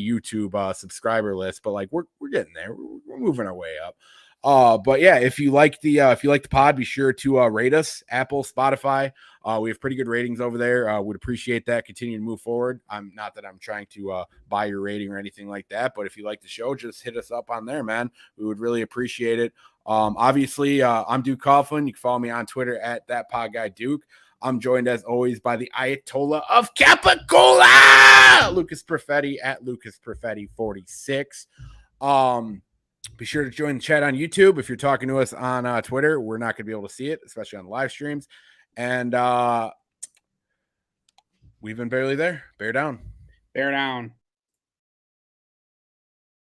A: YouTube subscriber list, but like we're getting there. We're moving our way up. But yeah, if you like the pod, be sure to rate us, Apple, Spotify. We have pretty good ratings over there. Would appreciate that. Continue to move forward. I'm not that I'm trying to buy your rating or anything like that, but if you like the show, just hit us up on there, man. We would really appreciate it. Obviously, I'm Duke Coughlin. You can follow me on Twitter at @PodGuyDuke. I'm joined as always by the Ayatollah of Capicola, Lucas Perfetti at Lucas Perfetti 46. Be sure to join the chat on YouTube. If you're talking to us on Twitter, we're not going to be able to see it, especially on live streams. And we've been barely there. Bear down.
B: Bear down.